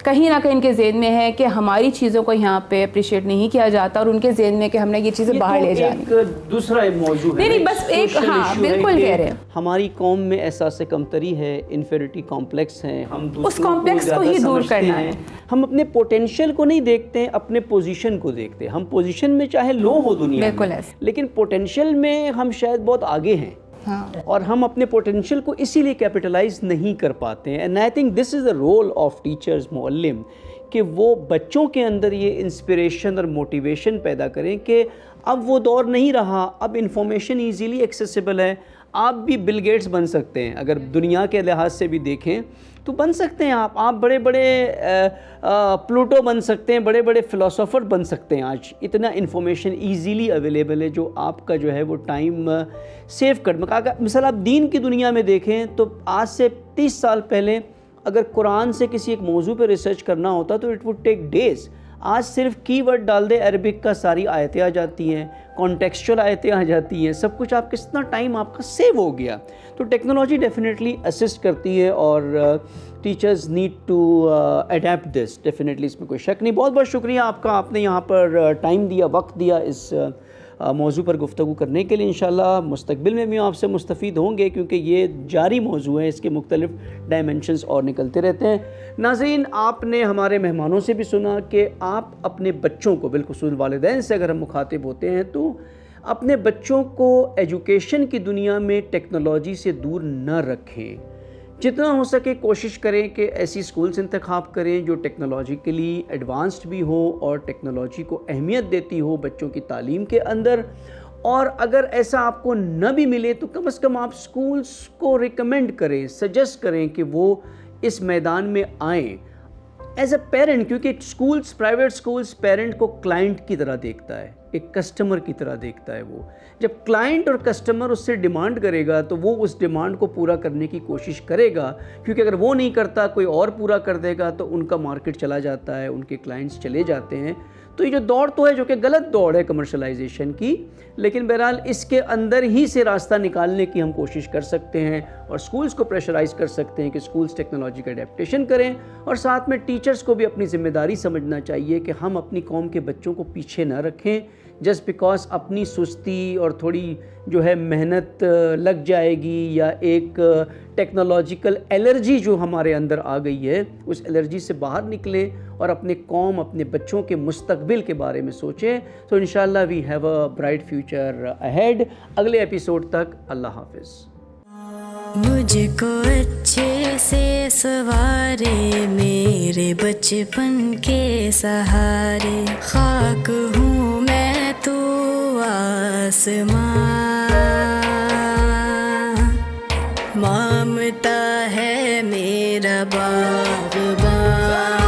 C: کہیں نہ کہیں ان کے ذہن میں ہے کہ ہماری چیزوں کو یہاں پہ اپریشیٹ نہیں کیا جاتا, اور ان کے ذہن میں کہ ہم نے یہ چیزیں باہر لے جانی.
A: دوسرا موضوع ہے
C: نہیں بس ایک, ہاں بالکل کہہ رہے ہیں,
A: ہماری قوم میں احساس کمتری ہے, انفیریٹی کمپلیکس ہیں, ہم
C: اس کمپلیکس کو ہی دور کرنا ہے.
A: ہم اپنے پوٹینشیل کو نہیں دیکھتے ہیں, اپنے پوزیشن کو دیکھتے ہیں. ہم پوزیشن میں چاہے لو ہو دنیا میں, لیکن پوٹینشیل میں ہم شاید بہت آگے ہیں, اور ہم اپنے پوٹینشیل کو اسی لیے کیپٹلائز نہیں کر پاتے ہیں. And I think this is the role of teachers, معلم, کہ وہ بچوں کے اندر یہ انسپریشن اور موٹیویشن پیدا کریں کہ اب وہ دور نہیں رہا, اب انفارمیشن ایزیلی ایکسیسیبل ہے. آپ بھی بل گیٹس بن سکتے ہیں, اگر دنیا کے لحاظ سے بھی دیکھیں تو بن سکتے ہیں آپ بڑے بڑے پلوٹو بن سکتے ہیں, بڑے بڑے فلاسفر بن سکتے ہیں. آج اتنا انفارمیشن ایزیلی اویلیبل ہے جو آپ کا جو ہے وہ ٹائم سیو کر. مثال آپ دین کی دنیا میں دیکھیں تو آج سے 30 سال پہلے اگر قرآن سے کسی ایک موضوع پہ ریسرچ کرنا ہوتا تو اٹ وڈ ٹیک ڈیز. آج صرف کی ورڈ ڈال دے, عربک کا ساری آیتیں آ جاتی ہیں, کانٹیکسچول آیتیں آ جاتی ہیں, سب کچھ آپ کتنا ٹائم آپ کا سیو ہو گیا. تو ٹیکنالوجی ڈیفینیٹلی اسسٹ کرتی ہے, اور teachers need to adapt this definitely, اس میں کوئی شک نہیں. بہت بہت شکریہ آپ کا, آپ نے یہاں پر ٹائم دیا, وقت دیا اس موضوع پر گفتگو کرنے کے لیے. انشاءاللہ مستقبل میں بھی آپ سے مستفید ہوں گے, کیونکہ یہ جاری موضوع ہے, اس کے مختلف ڈائمنشنز اور نکلتے رہتے ہیں. ناظرین, آپ نے ہمارے مہمانوں سے بھی سنا کہ آپ اپنے بچوں کو, بالخصوص والدین سے اگر ہم مخاطب ہوتے ہیں, تو اپنے بچوں کو ایجوکیشن کی دنیا میں ٹیکنالوجی سے دور نہ رکھیں. جتنا ہو سکے کوشش کریں کہ ایسی سکولز انتخاب کریں جو ٹیکنالوجیکلی ایڈوانسڈ بھی ہو اور ٹیکنالوجی کو اہمیت دیتی ہو بچوں کی تعلیم کے اندر. اور اگر ایسا آپ کو نہ بھی ملے تو کم از کم آپ سکولز کو ریکمینڈ کریں, سجیسٹ کریں کہ وہ اس میدان میں آئیں ایز اے پیرنٹ, کیونکہ سکولز, پرائیویٹ سکولز پیرنٹ کو کلائنٹ کی طرح دیکھتا ہے, ایک کسٹمر کی طرح دیکھتا ہے. وہ جب کلائنٹ اور کسٹمر اس سے ڈیمانڈ کرے گا تو وہ اس ڈیمانڈ کو پورا کرنے کی کوشش کرے گا, کیونکہ اگر وہ نہیں کرتا کوئی اور پورا کر دے گا تو ان کا مارکیٹ چلا جاتا ہے, ان کے کلائنٹس چلے جاتے ہیں. تو یہ جو دوڑ تو ہے جو کہ غلط دوڑ ہے کمرشلائزیشن کی, لیکن بہرحال اس کے اندر ہی سے راستہ نکالنے کی ہم کوشش کر سکتے ہیں, اور سکولز کو پریشرائز کر سکتے ہیں کہ سکولز ٹیکنالوجی کا اڈیپٹیشن کریں. اور ساتھ میں ٹیچرز کو بھی اپنی ذمہ داری سمجھنا چاہیے کہ ہم اپنی قوم کے بچوں کو پیچھے نہ رکھیں جسٹ بیکاز اپنی سستی اور تھوڑی جو ہے محنت لگ جائے گی, یا ایک ٹیکنالوجیکل الرجی جو ہمارے اندر آ گئی ہے, اس الرجی سے باہر نکلیں اور اپنے قوم, اپنے بچوں کے مستقبل کے بارے میں سوچیں. تو انشاءاللہ we have a bright future ahead. اگلے ایپیسوڈ تک اللہ حافظ.
D: مجھ کو اچھے سے سوارے میرے بچپن کے سہارے, خاک ہوں میں تو آسمان، مامتا ہے میرا باغبان.